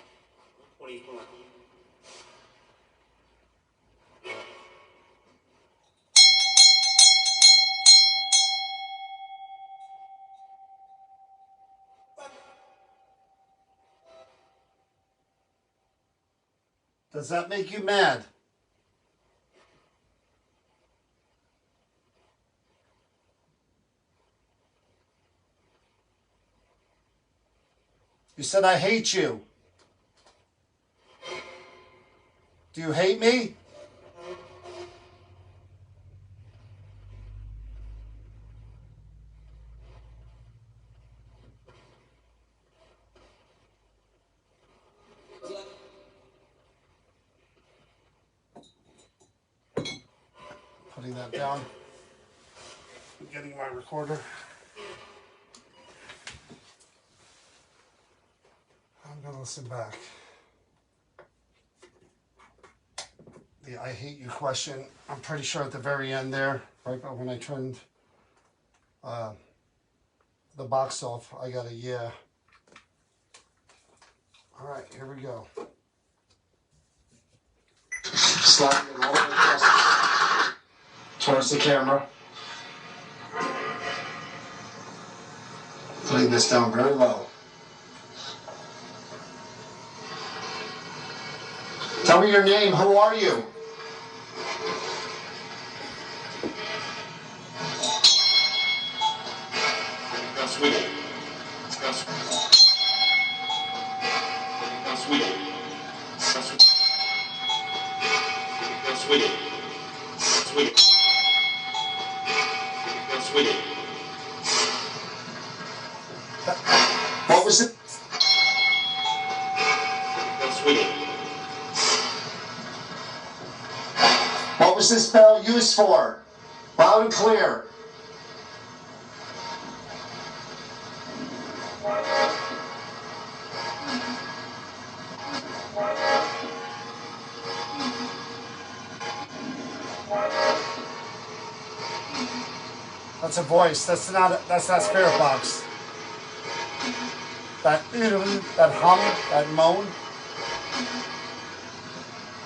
Does that make you mad? You said I hate you. Do you hate me? Putting that down. I'm getting my recorder. I'm going to listen back. The I hate you question, I'm pretty sure at the very end there, right about when I turned the box off, I got a yeah. All right, here we go. Sliding it all the way across towards the camera. Putting this down very low. Tell me your name. Who are you? That's sweet. That's sweet. That's sweet. That's sweet. Sweet. That's sweet. What was it? That's sweet. What was this bell used for? Loud and clear. That's a voice. That's not spirit box. That hum, that moan.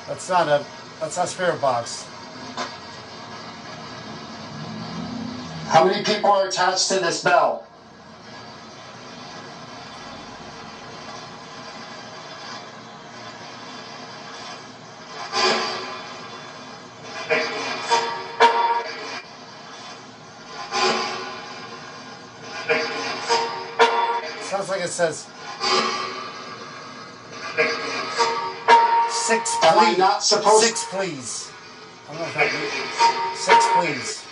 That's not spirit box. How many people are attached to this bell? Sounds like it says 6 Am I please. not supposed 6 please. I don't know if that means 6 please.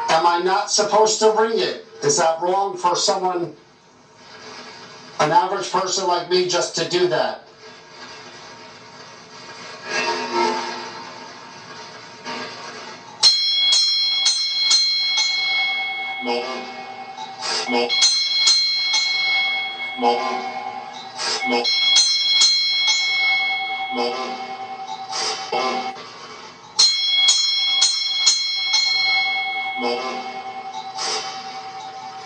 Am I not supposed to ring it? Is that wrong for someone, an average person like me, just to do that? Mo. Mo. Mo. Mo. Mo. Mo.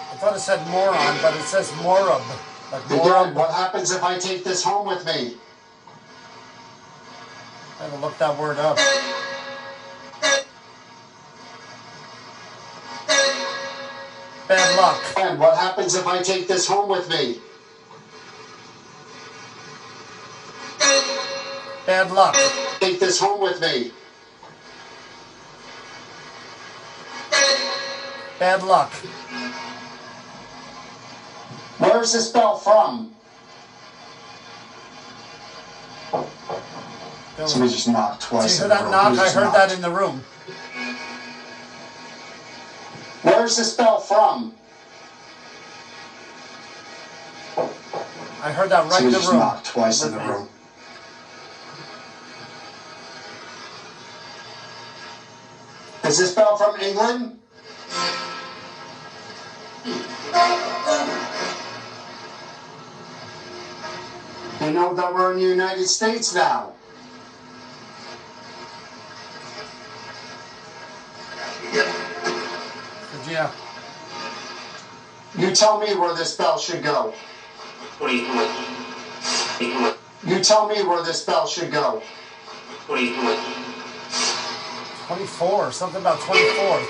I thought it said moron, but it says morab. Like Again, morab. what happens if I take this home with me? I haven't looked that word up. Bad luck. And what happens if I take this home with me? Bad luck. Take this home with me. Bad luck. Where's this bell from? Somebody just knocked twice. See, heard that knock? I heard that in the room. Where's this bell from? I heard that right in Somebody the just room. knocked twice in the room. Is this bell from England? You know that we're in the United States now. Yeah. You tell me where this bell should go. What are you doing? You tell me where this bell should go. What are you doing? 24. Something about 24th.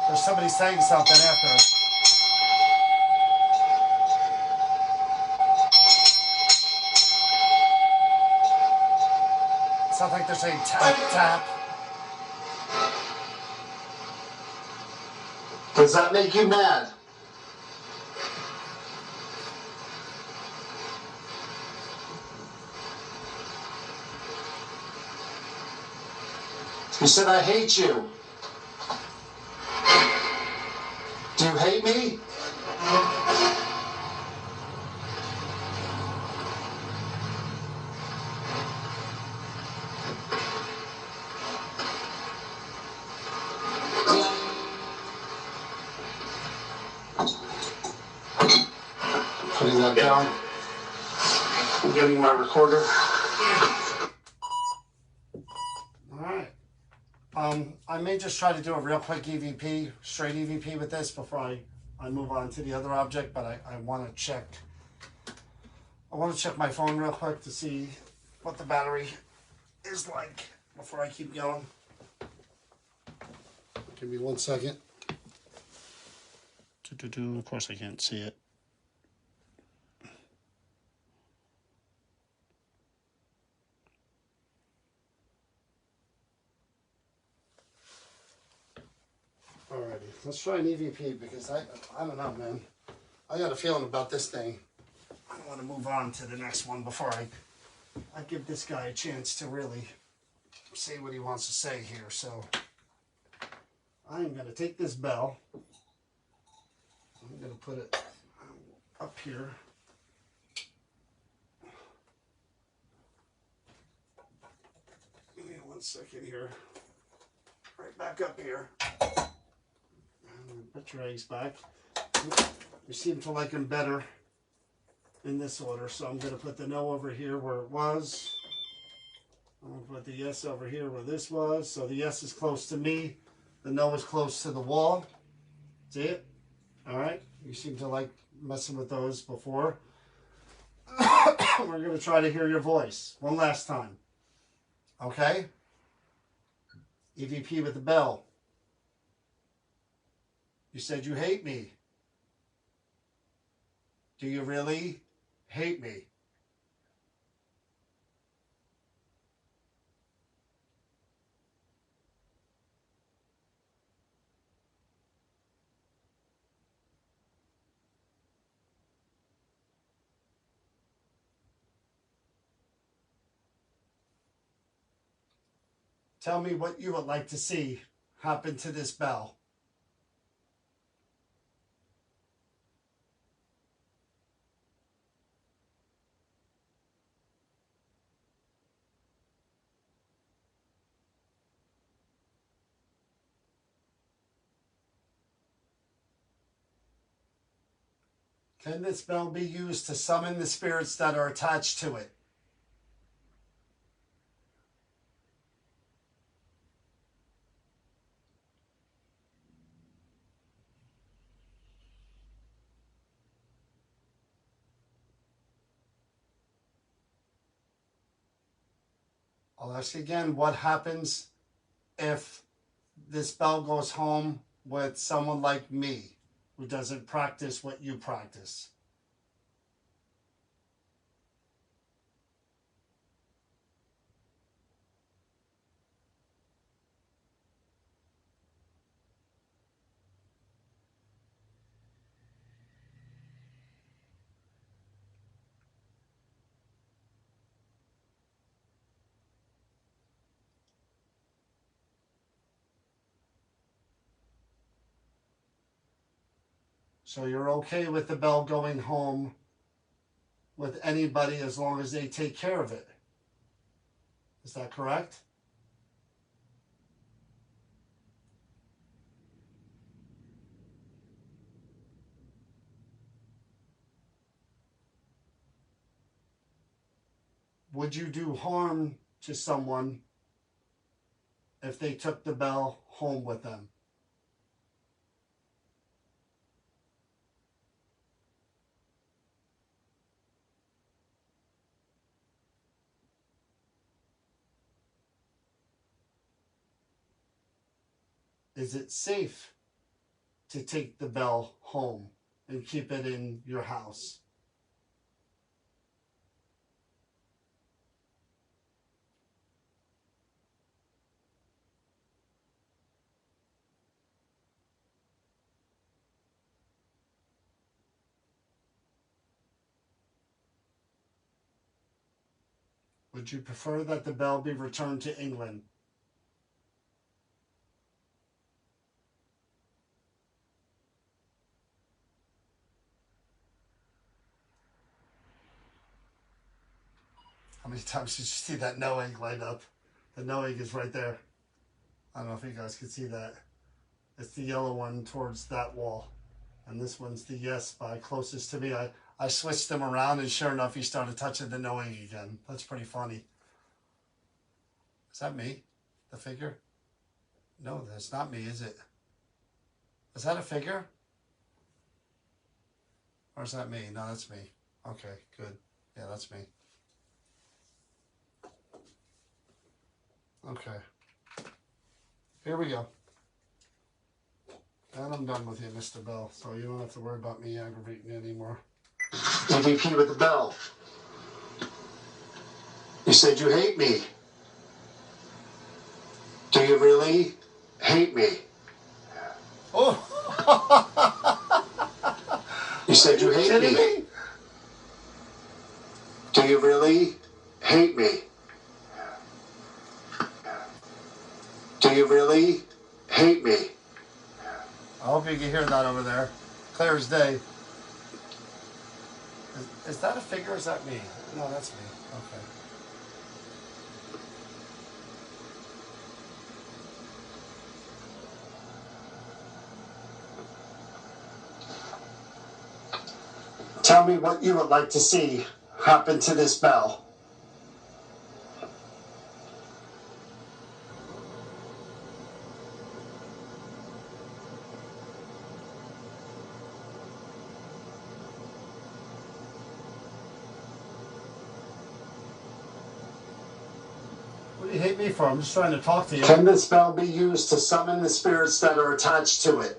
There's somebody saying something after. It sounds like they're saying tap, tap. Does that make you mad? You said I hate you. Do you hate me? Putting that down. I'm getting my recorder. Alright. I may just try to do a real quick EVP, straight EVP with this before I move on to the other object, but I want to check. I want to check my phone real quick to see what the battery is like before I keep going. Give me 1 second. Of course I can't see it. Alrighty, let's try an EVP because I don't know, man. I got a feeling about this thing. I don't want to move on to the next one before I give this guy a chance to really say what he wants to say here. So I'm going to take this bell. I'm going to put it up here. Give me 1 second here. Right back up here. Put your eggs back. You seem to like them better in this order, so I'm going to put the no over here where it was. I'm going to put the yes over here where this was. So the yes is close to me. The no is close to the wall. See it? All right. You seem to like messing with those before. We're going to try to hear your voice one last time. Okay? EVP with the bell. You said you hate me. Do you really hate me? Tell me what you would like to see happen to this bell. Can this bell be used to summon the spirits that are attached to it? I'll ask you again, what happens if this bell goes home with someone like me who doesn't practice what you practice? So you're okay with the bell going home with anybody as long as they take care of it. Is that correct? Would you do harm to someone if they took the bell home with them? Is it safe to take the bell home and keep it in your house? Would you prefer that the bell be returned to England? How many times did you see that no egg light up? The no egg is right there. I don't know if you guys can see that. It's the yellow one towards that wall. And this one's the yes by closest to me. I switched them around and sure enough, he started touching the no egg again. That's pretty funny. Is that me? The figure? No, that's not me, is it? Is that a figure? Or is that me? No, that's me. Okay, good. Yeah, that's me. Okay. Here we go. And I'm done with you, Mr. Bell, so you don't have to worry about me aggravating you anymore. EVP with the bell. You said you hate me. Do you really hate me? Oh! You said you hate me. Do you really hate me? Do you really hate me? I hope you can hear that over there. Clear as day. Is that a figure or is that me? No, that's me. Okay. Tell me what you would like to see happen to this bell. What do you hate me for? I'm just trying to talk to you. Can this bell be used to summon the spirits that are attached to it?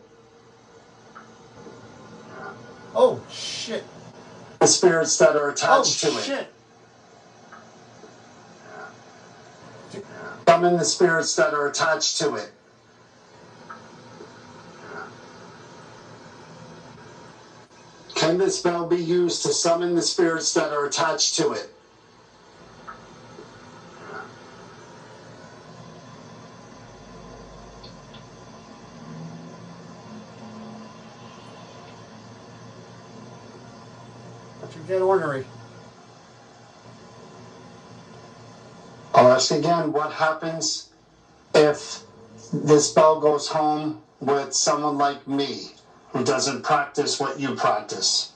Oh, shit. the spirits that are attached to shit. it. Summon the spirits that are attached to it. Can this bell be used to summon the spirits that are attached to it? Don't you get ornery. I'll ask again, what happens if this bell goes home with someone like me who doesn't practice what you practice?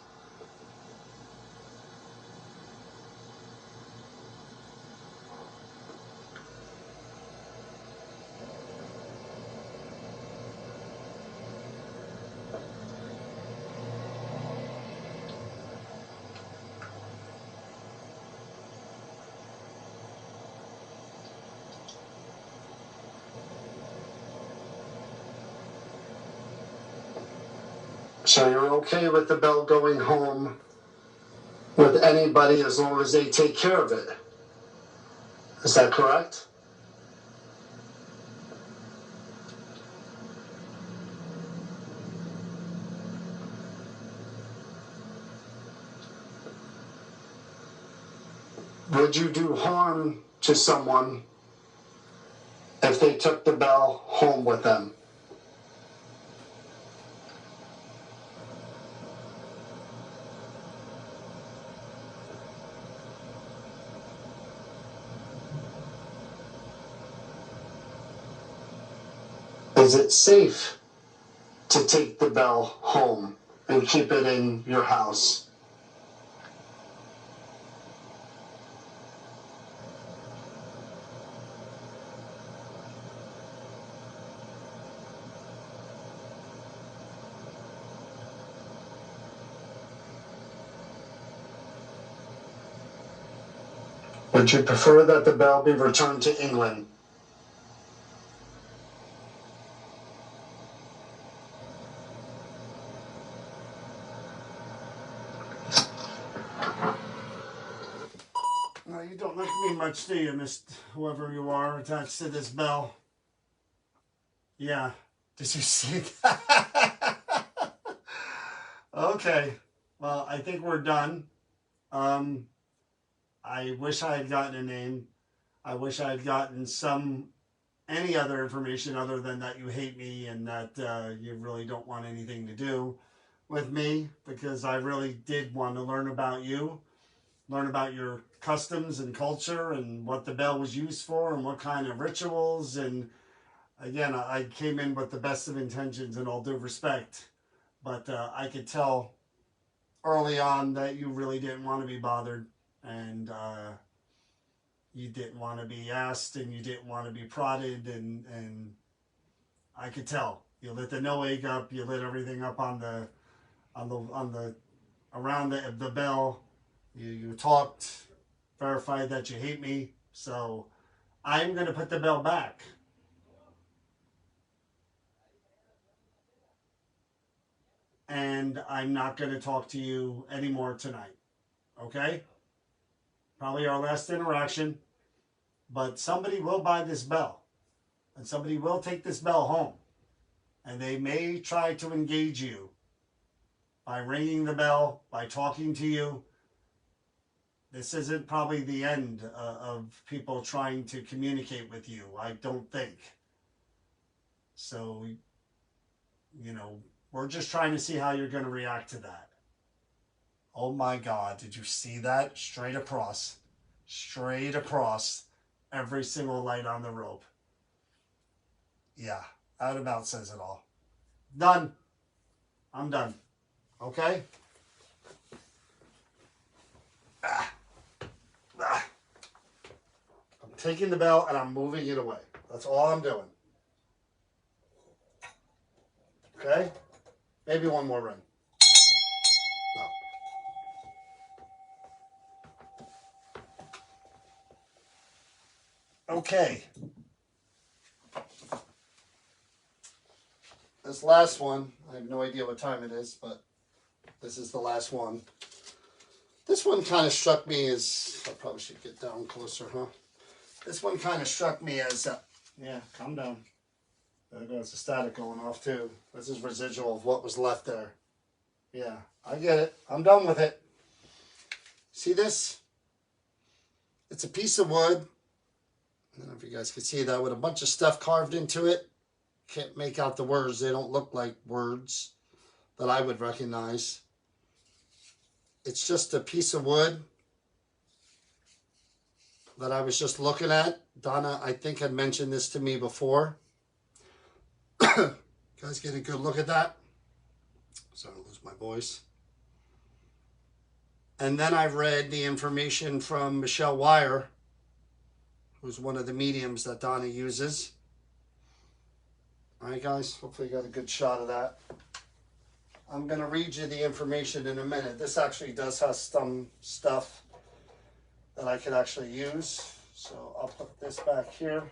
So you're okay with the bell going home with anybody as long as they take care of it? Is that correct? Would you do harm to someone if they took the bell home with them? Is it safe to take the bell home and keep it in your house? Would you prefer that the bell be returned to England? No, you don't like me much, do you, Miss whoever you are attached to this bell? Yeah. Did you see that? Okay. Well, I think we're done. I wish I had gotten a name. I wish I had gotten any other information other than that you hate me and that you really don't want anything to do with me, because I really did want to learn about you, learn about your customs and culture and what the bell was used for and what kind of rituals. And again, I came in with the best of intentions and all due respect, but I could tell early on that you really didn't want to be bothered, and you didn't want to be asked, and you didn't want to be prodded, and I could tell. You lit the no wake up, you lit everything up on the around the bell. You talked, verified that you hate me. So I'm gonna put the bell back. And I'm not gonna talk to you anymore tonight. Okay? Probably our last interaction. But somebody will buy this bell. And somebody will take this bell home. And they may try to engage you by ringing the bell, by talking to you. This isn't probably the end of people trying to communicate with you, I don't think. So, we're just trying to see how you're going to react to that. Oh my God, did you see that? Straight across, every single light on the rope. Yeah, that about says it all. Done. I'm done. Okay? I'm taking the bell and I'm moving it away. That's all I'm doing. Okay? Maybe one more ring. No. Okay. This last one, I have no idea what time it is, but this is the last one. This one kind of struck me as, I probably should get down closer, huh? This one kind of struck me as, yeah, calm down. There goes the static going off too. This is residual of what was left there. Yeah, I get it. I'm done with it. See this? It's a piece of wood. I don't know if you guys can see that, with a bunch of stuff carved into it. Can't make out the words. They don't look like words that I would recognize. It's just a piece of wood that I was just looking at. Donna, I think, had mentioned this to me before. Guys, get a good look at that. Sorry to lose my voice. And then I read the information from Michelle Wire, who's one of the mediums that Donna uses. All right, guys, hopefully you got a good shot of that. I'm going to read you the information in a minute. This actually does have some stuff that I could actually use. So I'll put this back here.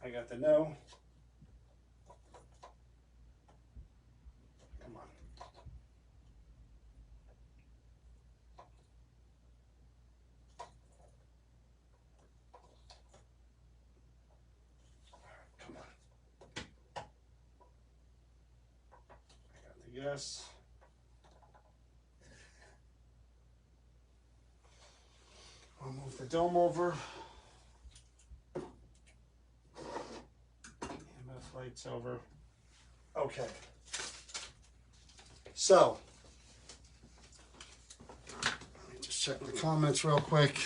I got the no. Come on. Come on. I got the yes. I'll move the dome over. EMF lights over. Okay. So, let me just check the comments real quick.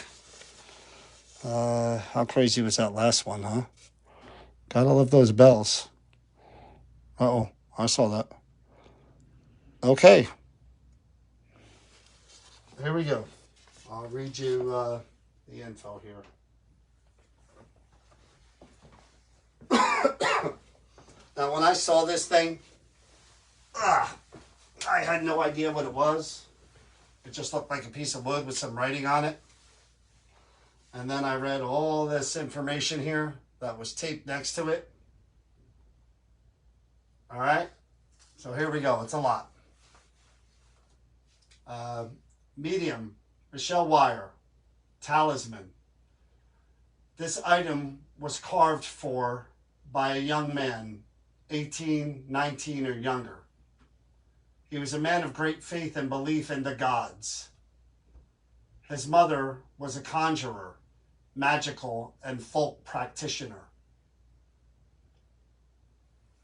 How crazy was that last one, huh? Gotta love those bells. Uh-oh, I saw that. Okay. Here we go. I'll read you the info here. Now, when I saw this thing, I had no idea what it was. It just looked like a piece of wood with some writing on it. And then I read all this information here that was taped next to it. All right. So here we go. It's a lot. Medium, Michelle Wire, talisman. This item was carved for by a young man, 18, 19, or younger. He was a man of great faith and belief in the gods. His mother was a conjurer, magical, and folk practitioner.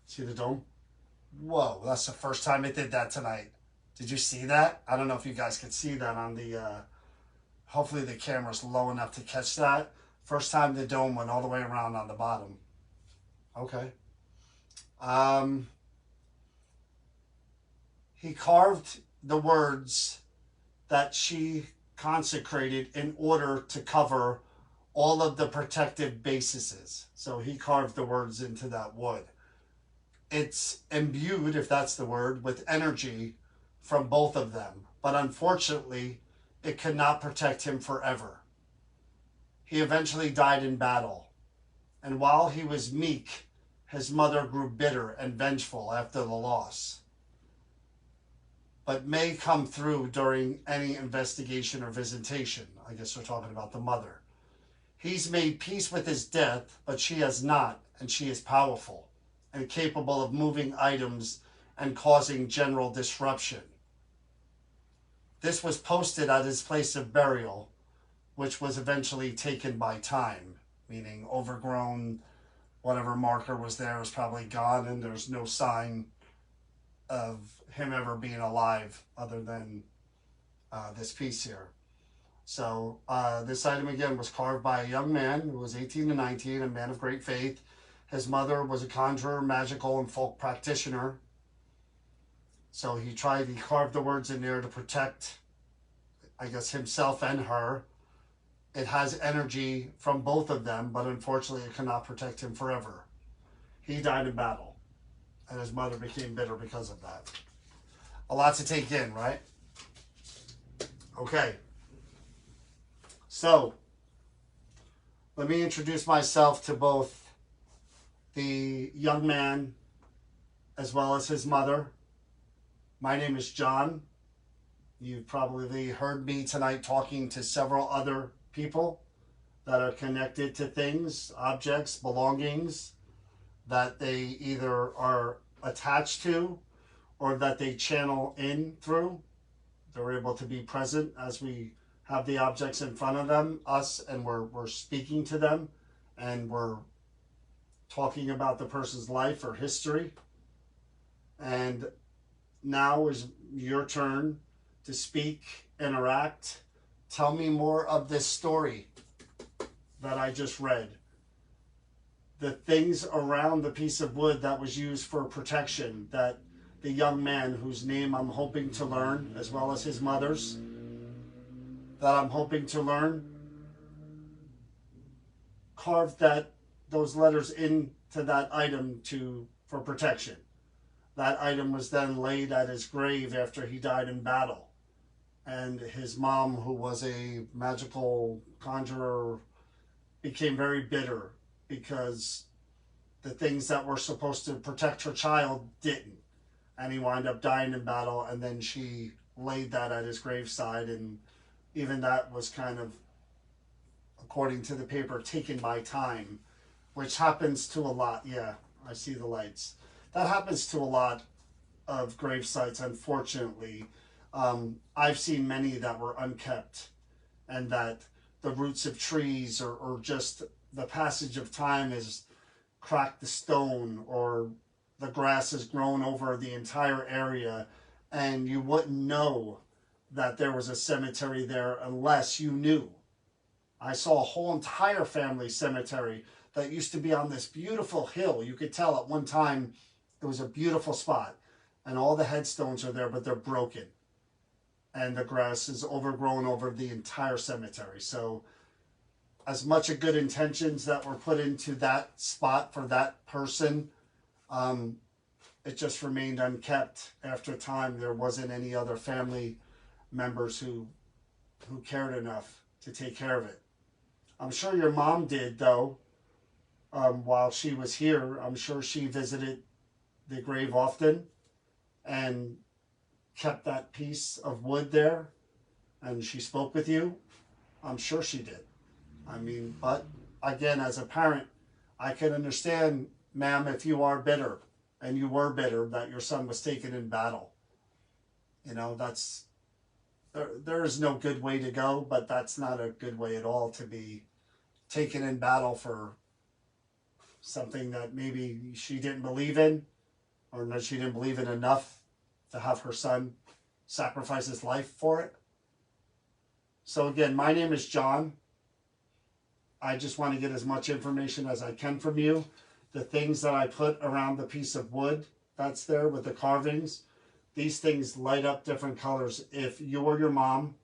See the dome? Whoa, that's the first time it did that tonight. Did you see that? I don't know if you guys could see that on the, hopefully the camera's low enough to catch that. First time the dome went all the way around on the bottom. Okay. He carved the words that she consecrated in order to cover all of the protective bases. So he carved the words into that wood. It's imbued, if that's the word, with energy from both of them. But unfortunately, it could not protect him forever. He eventually died in battle. And while he was meek, his mother grew bitter and vengeful after the loss. But may come through during any investigation or visitation. I guess we're talking about the mother. He's made peace with his death, but she has not, and she is powerful and capable of moving items and causing general disruption. This was posted at his place of burial, which was eventually taken by time, meaning overgrown, whatever marker was there was probably gone, and there's no sign of him ever being alive other than this piece here. So this item again was carved by a young man who was 18 to 19, a man of great faith. His mother was a conjurer, magical, and folk practitioner. So he carved the words in there to protect, I guess, himself and her. It has energy from both of them, but unfortunately it cannot protect him forever. He died in battle, and his mother became bitter because of that. A lot to take in, right? Okay. So, let me introduce myself to both the young man as well as his mother. My name is John. You've probably heard me tonight talking to several other people that are connected to things, objects, belongings that they either are attached to or that they channel in through. They're able to be present as we have the objects in front of them, us, and we're speaking to them and we're talking about the person's life or history. And now is your turn to speak, interact. Tell me more of this story that I just read. The things around the piece of wood that was used for protection, that the young man whose name I'm hoping to learn, as well as his mother's, that I'm hoping to learn, carved those letters into that item for protection. That item was then laid at his grave after he died in battle. And his mom, who was a magical conjurer, became very bitter because the things that were supposed to protect her child didn't. And he wound up dying in battle, and then she laid that at his graveside, and even that was kind of, according to the paper, taken by time, which happens to a lot. Yeah, I see the lights. That happens to a lot of grave sites, unfortunately. I've seen many that were unkept, and that the roots of trees or just the passage of time has cracked the stone, or the grass has grown over the entire area, and you wouldn't know that there was a cemetery there unless you knew. I saw a whole entire family cemetery that used to be on this beautiful hill. You could tell at one time it was a beautiful spot, and all the headstones are there, but they're broken. And the grass is overgrown over the entire cemetery. So as much of good intentions that were put into that spot for that person, it just remained unkept. After time, there wasn't any other family members who cared enough to take care of it. I'm sure your mom did, though. While she was here, I'm sure she visited the grave often and kept that piece of wood there, and she spoke with you. I'm sure she did. I mean, but again, as a parent, I can understand, ma'am, if you are bitter, and you were bitter that your son was taken in battle. You know, there is no good way to go, but that's not a good way at all to be taken in battle for something that maybe she didn't believe in, or that she didn't believe in enough to have her son sacrifice his life for it. So again, my name is John. I just want to get as much information as I can from you. The things that I put around the piece of wood that's there with the carvings, these things light up different colors. If you or your mom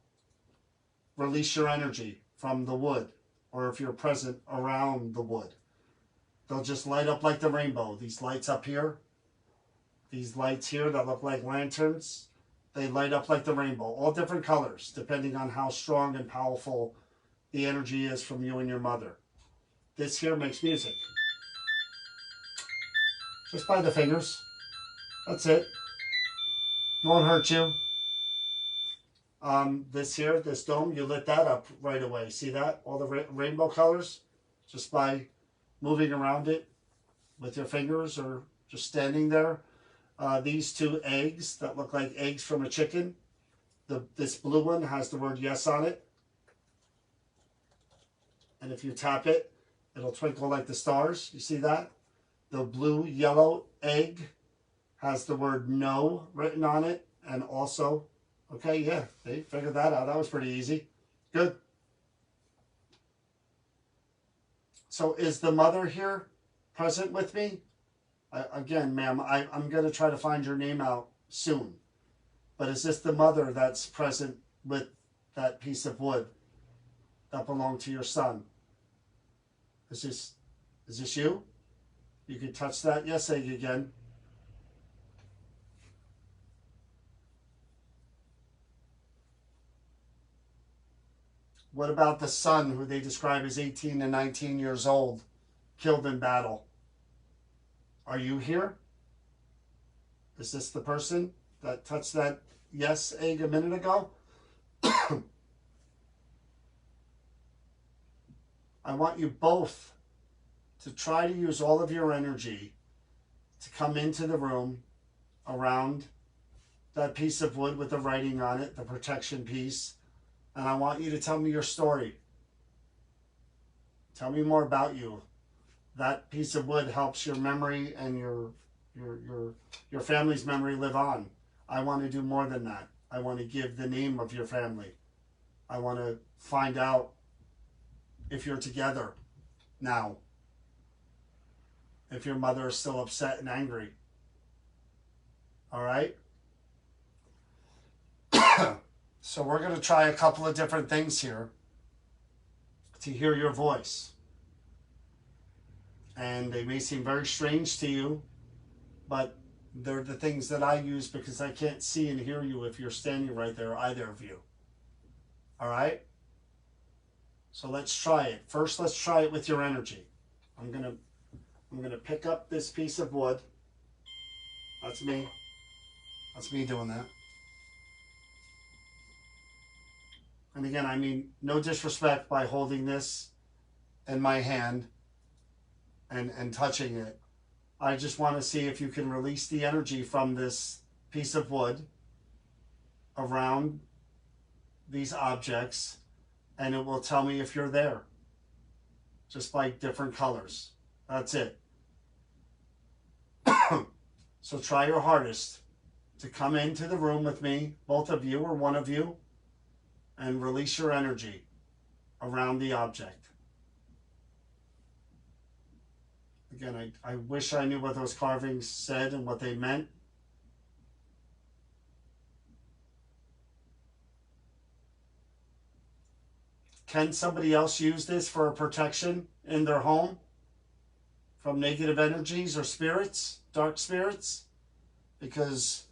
release your energy from the wood, or if you're present around the wood, they'll just light up like the rainbow. These lights up here, these lights here that look like lanterns, they light up like the rainbow, all different colors, depending on how strong and powerful the energy is from you and your mother. This here makes music. Just by the fingers. That's it. It won't hurt you. This here, this dome, you lit that up right away. See that? All the rainbow colors? Just by moving around it with your fingers or just standing there. These two eggs that look like eggs from a chicken. This blue one has the word yes on it. And if you tap it, it'll twinkle like the stars. You see that? The blue yellow egg has the word no written on it. And also, okay, yeah, they figured that out. That was pretty easy. Good. So is the mother here present with me? Again, ma'am, I'm going to try to find your name out soon. But is this the mother that's present with that piece of wood that belonged to your son? Is this you? You can touch that yes egg again. What about the son who they describe as 18 and 19 years old, killed in battle? Are you here? Is this the person that touched that yes egg a minute ago. I want you both to try to use all of your energy to come into the room around that piece of wood with the writing on it, the protection piece. And I want you to tell me your story. Tell me more about you. That piece of wood helps your memory and your family's memory live on. I want to do more than that. I want to give the name of your family. I want to find out if you're together now. If your mother is still upset and angry. All right? So we're going to try a couple of different things here to hear your voice. And they may seem very strange to you, but they're the things that I use because I can't see and hear you if you're standing right there, either of you. All right? So let's try it. First, let's try it with your energy. I'm gonna pick up this piece of wood. That's me. That's me doing that. And again, I mean no disrespect by holding this in my hand and touching it. I just want to see if you can release the energy from this piece of wood around these objects, and it will tell me if you're there, just by different colors. That's it. So try your hardest to come into the room with me, both of you or one of you, and release your energy around the object. Again, I wish I knew what those carvings said and what they meant. Can somebody else use this for a protection in their home from negative energies or spirits, dark spirits? Because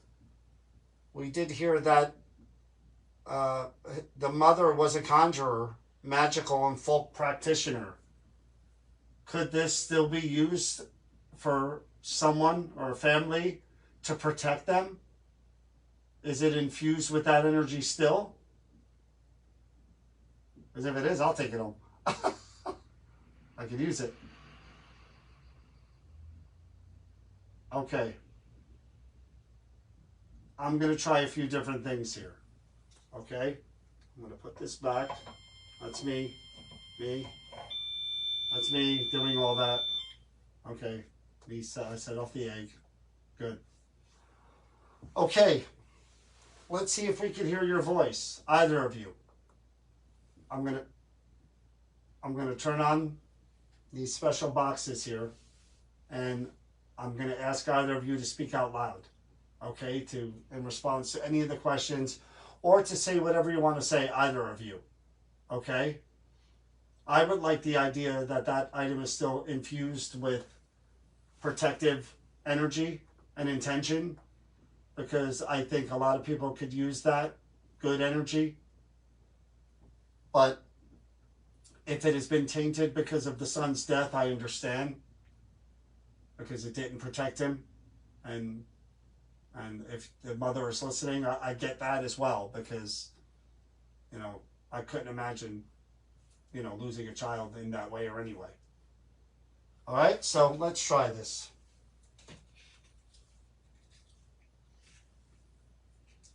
we did hear that the mother was a conjurer, magical and folk practitioner. Could this still be used for someone or a family to protect them? Is it infused with that energy still? Because if it is, I'll take it home. I could use it. Okay. I'm going to try a few different things here. Okay? I'm going to put this back. That's me. Me. That's me doing all that. Okay. I set off the egg. Good. Okay. Let's see if we can hear your voice. Either of you. I'm gonna turn on these special boxes here, and I'm gonna ask either of you to speak out loud, okay, in response to any of the questions, or to say whatever you want to say, either of you, okay? I would like the idea that that item is still infused with protective energy and intention, because I think a lot of people could use that good energy. But if it has been tainted because of the son's death, I understand, because it didn't protect him. And if the mother is listening, I get that as well, because, you know, I couldn't imagine, you know, losing a child in that way or anyway. All right, so let's try this.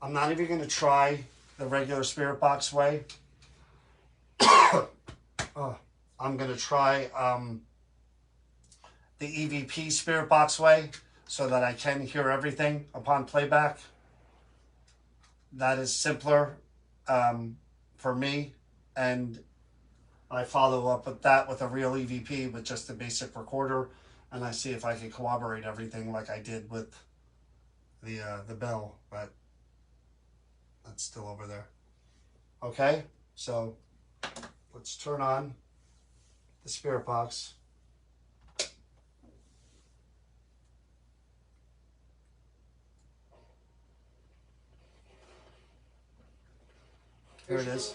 I'm not even going to try the regular spirit box way. I'm going to try the EVP spirit box way so that I can hear everything upon playback. That is simpler for me, and I follow up with that with a real EVP with just a basic recorder, and I see if I can corroborate everything like I did with the bell, but that's still over there. Okay, so let's turn on the spirit box. Here it is.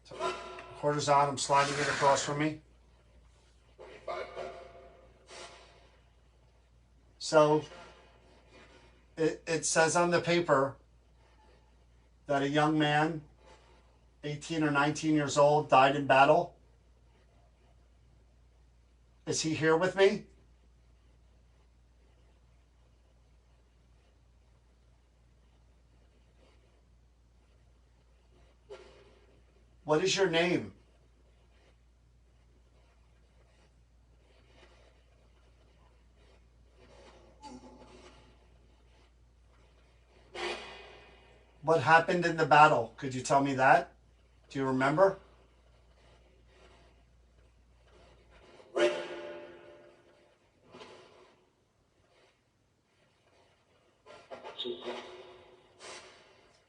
So, recorder's on. I'm sliding it across from me. So it says on the paper that a young man, 18 or 19 years old, died in battle? Is he here with me? What is your name? What happened in the battle? Could you tell me that? Do you remember?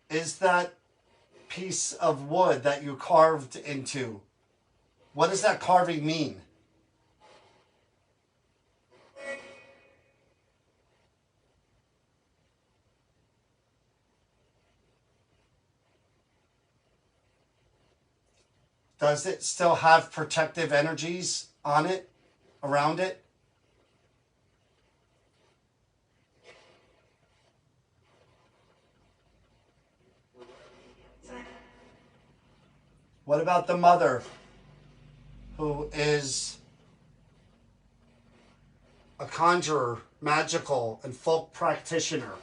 Is that piece of wood that you carved into, what does that carving mean? Does it still have protective energies on it, around it? What about the mother, who is a conjurer, magical, and folk practitioner?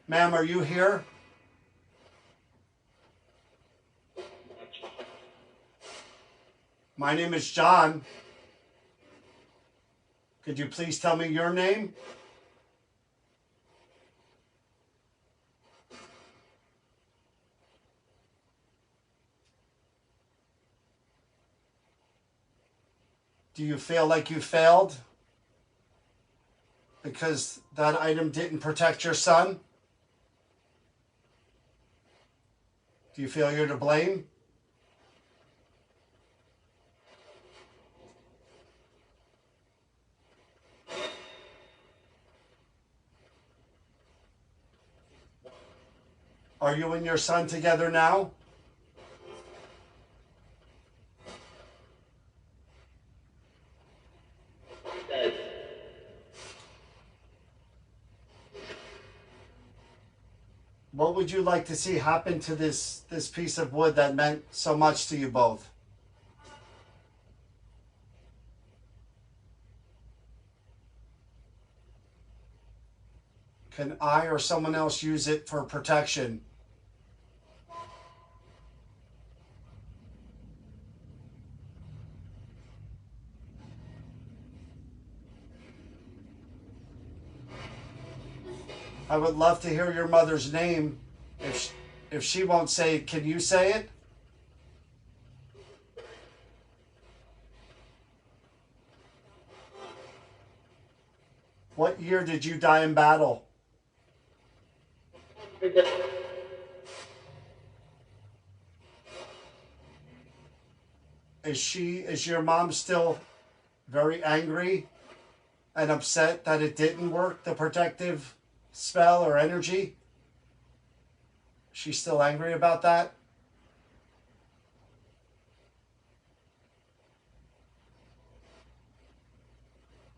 Ma'am, are you here? My name is John. Could you please tell me your name? Do you feel like you failed because that item didn't protect your son? Do you feel you're to blame? Are you and your son together now? What would you like to see happen to this piece of wood that meant so much to you both? Can I or someone else use it for protection? I would love to hear your mother's name. If she won't say it, can you say it? What year did you die in battle? Is your mom still very angry and upset that it didn't work, the protective spell or energy? She's still angry about that?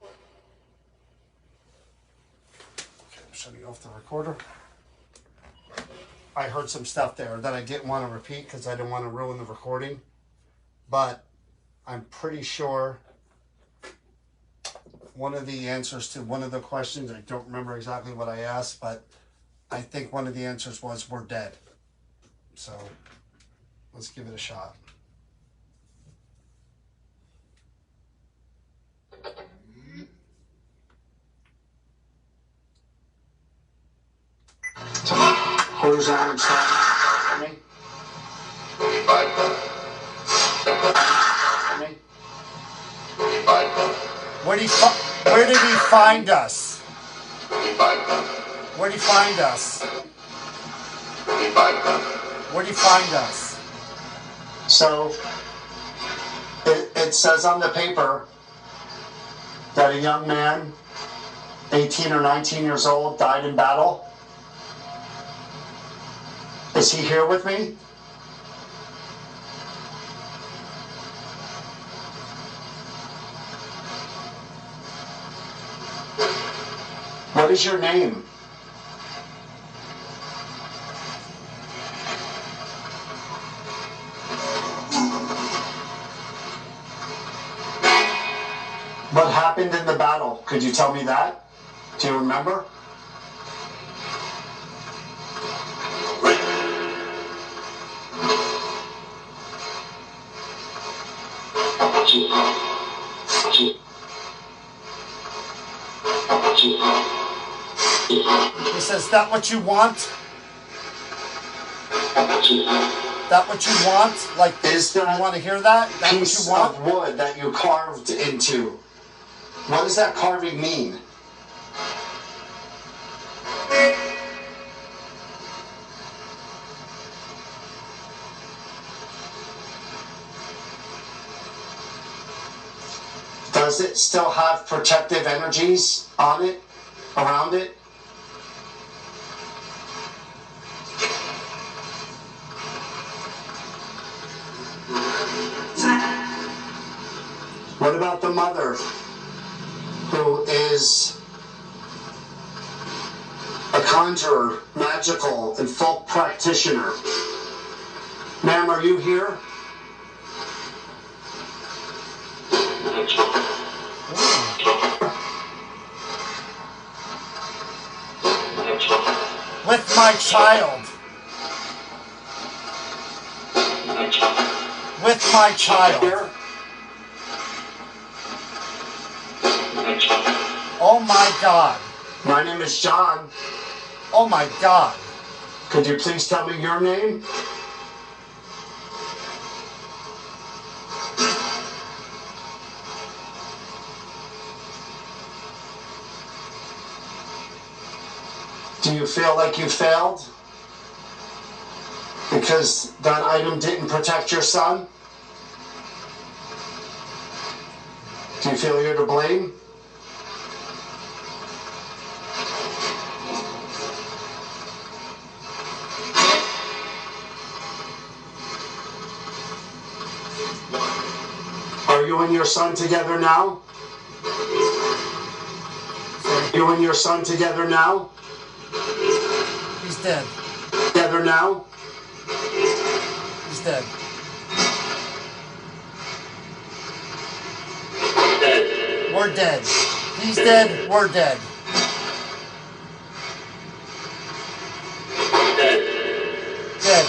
Okay, I'm shutting off the recorder. I heard some stuff there that I didn't want to repeat because I didn't want to ruin the recording. But I'm pretty sure one of the answers to one of the questions, I don't remember exactly what I asked, but I think one of the answers was we're dead. So let's give it a shot. Who's on me? Where did he find us? Where did he find us? Where did he find us? So it says on the paper that a young man, 18 or 19 years old, died in battle. Is he here with me? What is your name? What happened in the battle? Could you tell me that? Do you remember? He says, that what you want? That what you want? Like this? You want to hear that? That Piece what you want? of wood that you carved into. What does that carving mean? Does it still have protective energies on it, around it? What about the mother, who is a conjurer, magical, and folk practitioner? Ma'am, are you here? With my child. With my child. Here? Oh my God. My name is John. Oh my God. Could you please tell me your name? Do you feel like you failed? Because that item didn't protect your son? Do you feel you're to blame? Are you and your son together now? You and your son together now? He's dead. Together now? He's dead. We're dead. He's dead. We're dead. Dead.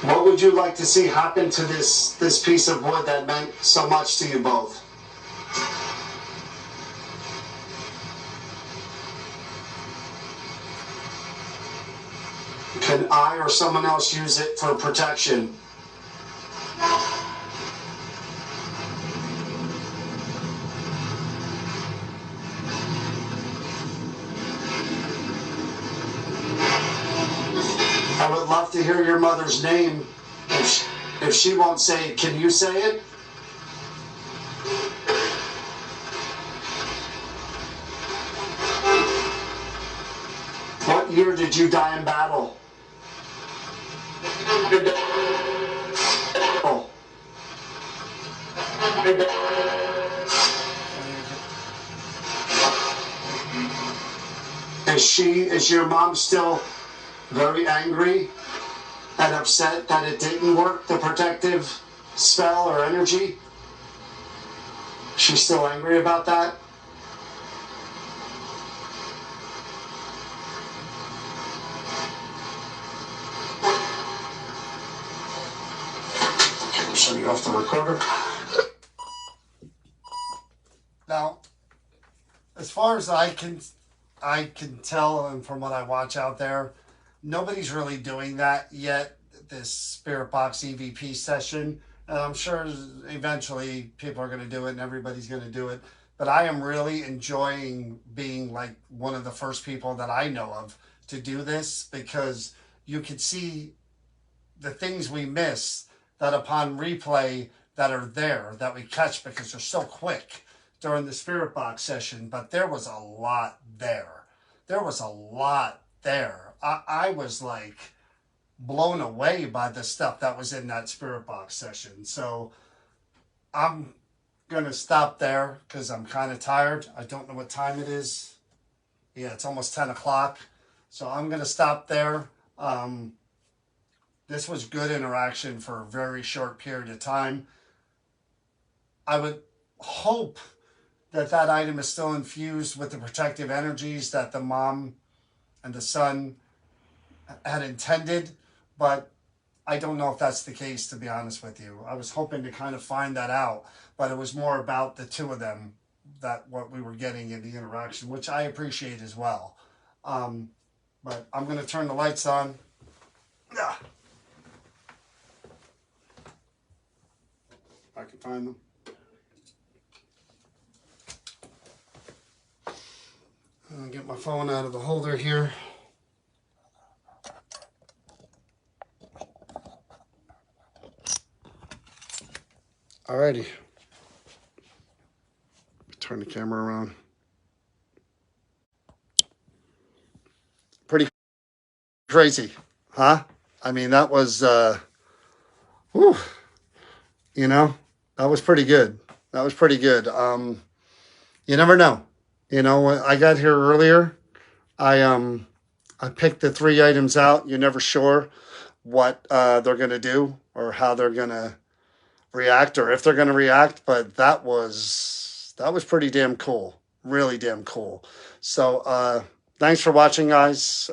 What would you like to see happen to this piece of wood that meant so much to you both? Can I or someone else use it for protection? I would love to hear your mother's name. If she won't say it, can you say it? What year did you die in battle? Oh. Is your mom still very angry and upset that it didn't work, the protective spell or energy? She's still angry about that? I'm shutting off the recorder. Now, as far as I can tell, and from what I watch out there, nobody's really doing that yet. This Spirit Box EVP session, and I'm sure eventually people are going to do it, and everybody's going to do it. But I am really enjoying being like one of the first people that I know of to do this, because you can see the things we miss that upon replay that are there that we catch because they're so quick during the Spirit Box session. But there was a lot there. There was a lot there. I was like blown away by the stuff that was in that Spirit Box session. So I'm going to stop there because I'm kind of tired. I don't know what time it is. Yeah, it's almost 10 o'clock. So I'm going to stop there. This was good interaction for a very short period of time. I would hope that that item is still infused with the protective energies that the mom and the son had intended, but I don't know if that's the case, to be honest with you. I was hoping to kind of find that out, but it was more about the two of them, that what we were getting in the interaction, which I appreciate as well. But I'm going to turn the lights on. Yeah. If I can find them. I'll get my phone out of the holder here. Alrighty. Turn the camera around. Pretty crazy, huh? I mean, that was, whew, you know, that was pretty good. That was pretty good. You never know. You know, when I got here earlier, I picked the 3 items out. You're never sure what they're gonna do or how they're gonna react or if they're gonna react, but that was pretty damn cool. Really damn cool. So thanks for watching, guys.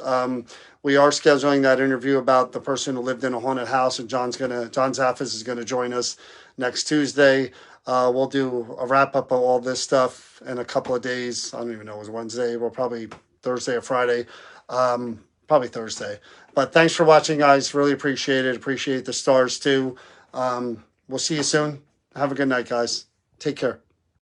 We are scheduling that interview about the person who lived in a haunted house, and John Zaffis is gonna join us next Tuesday. We'll do a wrap up of all this stuff in a couple of days. I don't even know, it was Wednesday. We'll probably Thursday or Friday. Probably Thursday. But thanks for watching, guys. Really appreciate it. Appreciate the stars too. We'll see you soon. Have a good night, guys. Take care.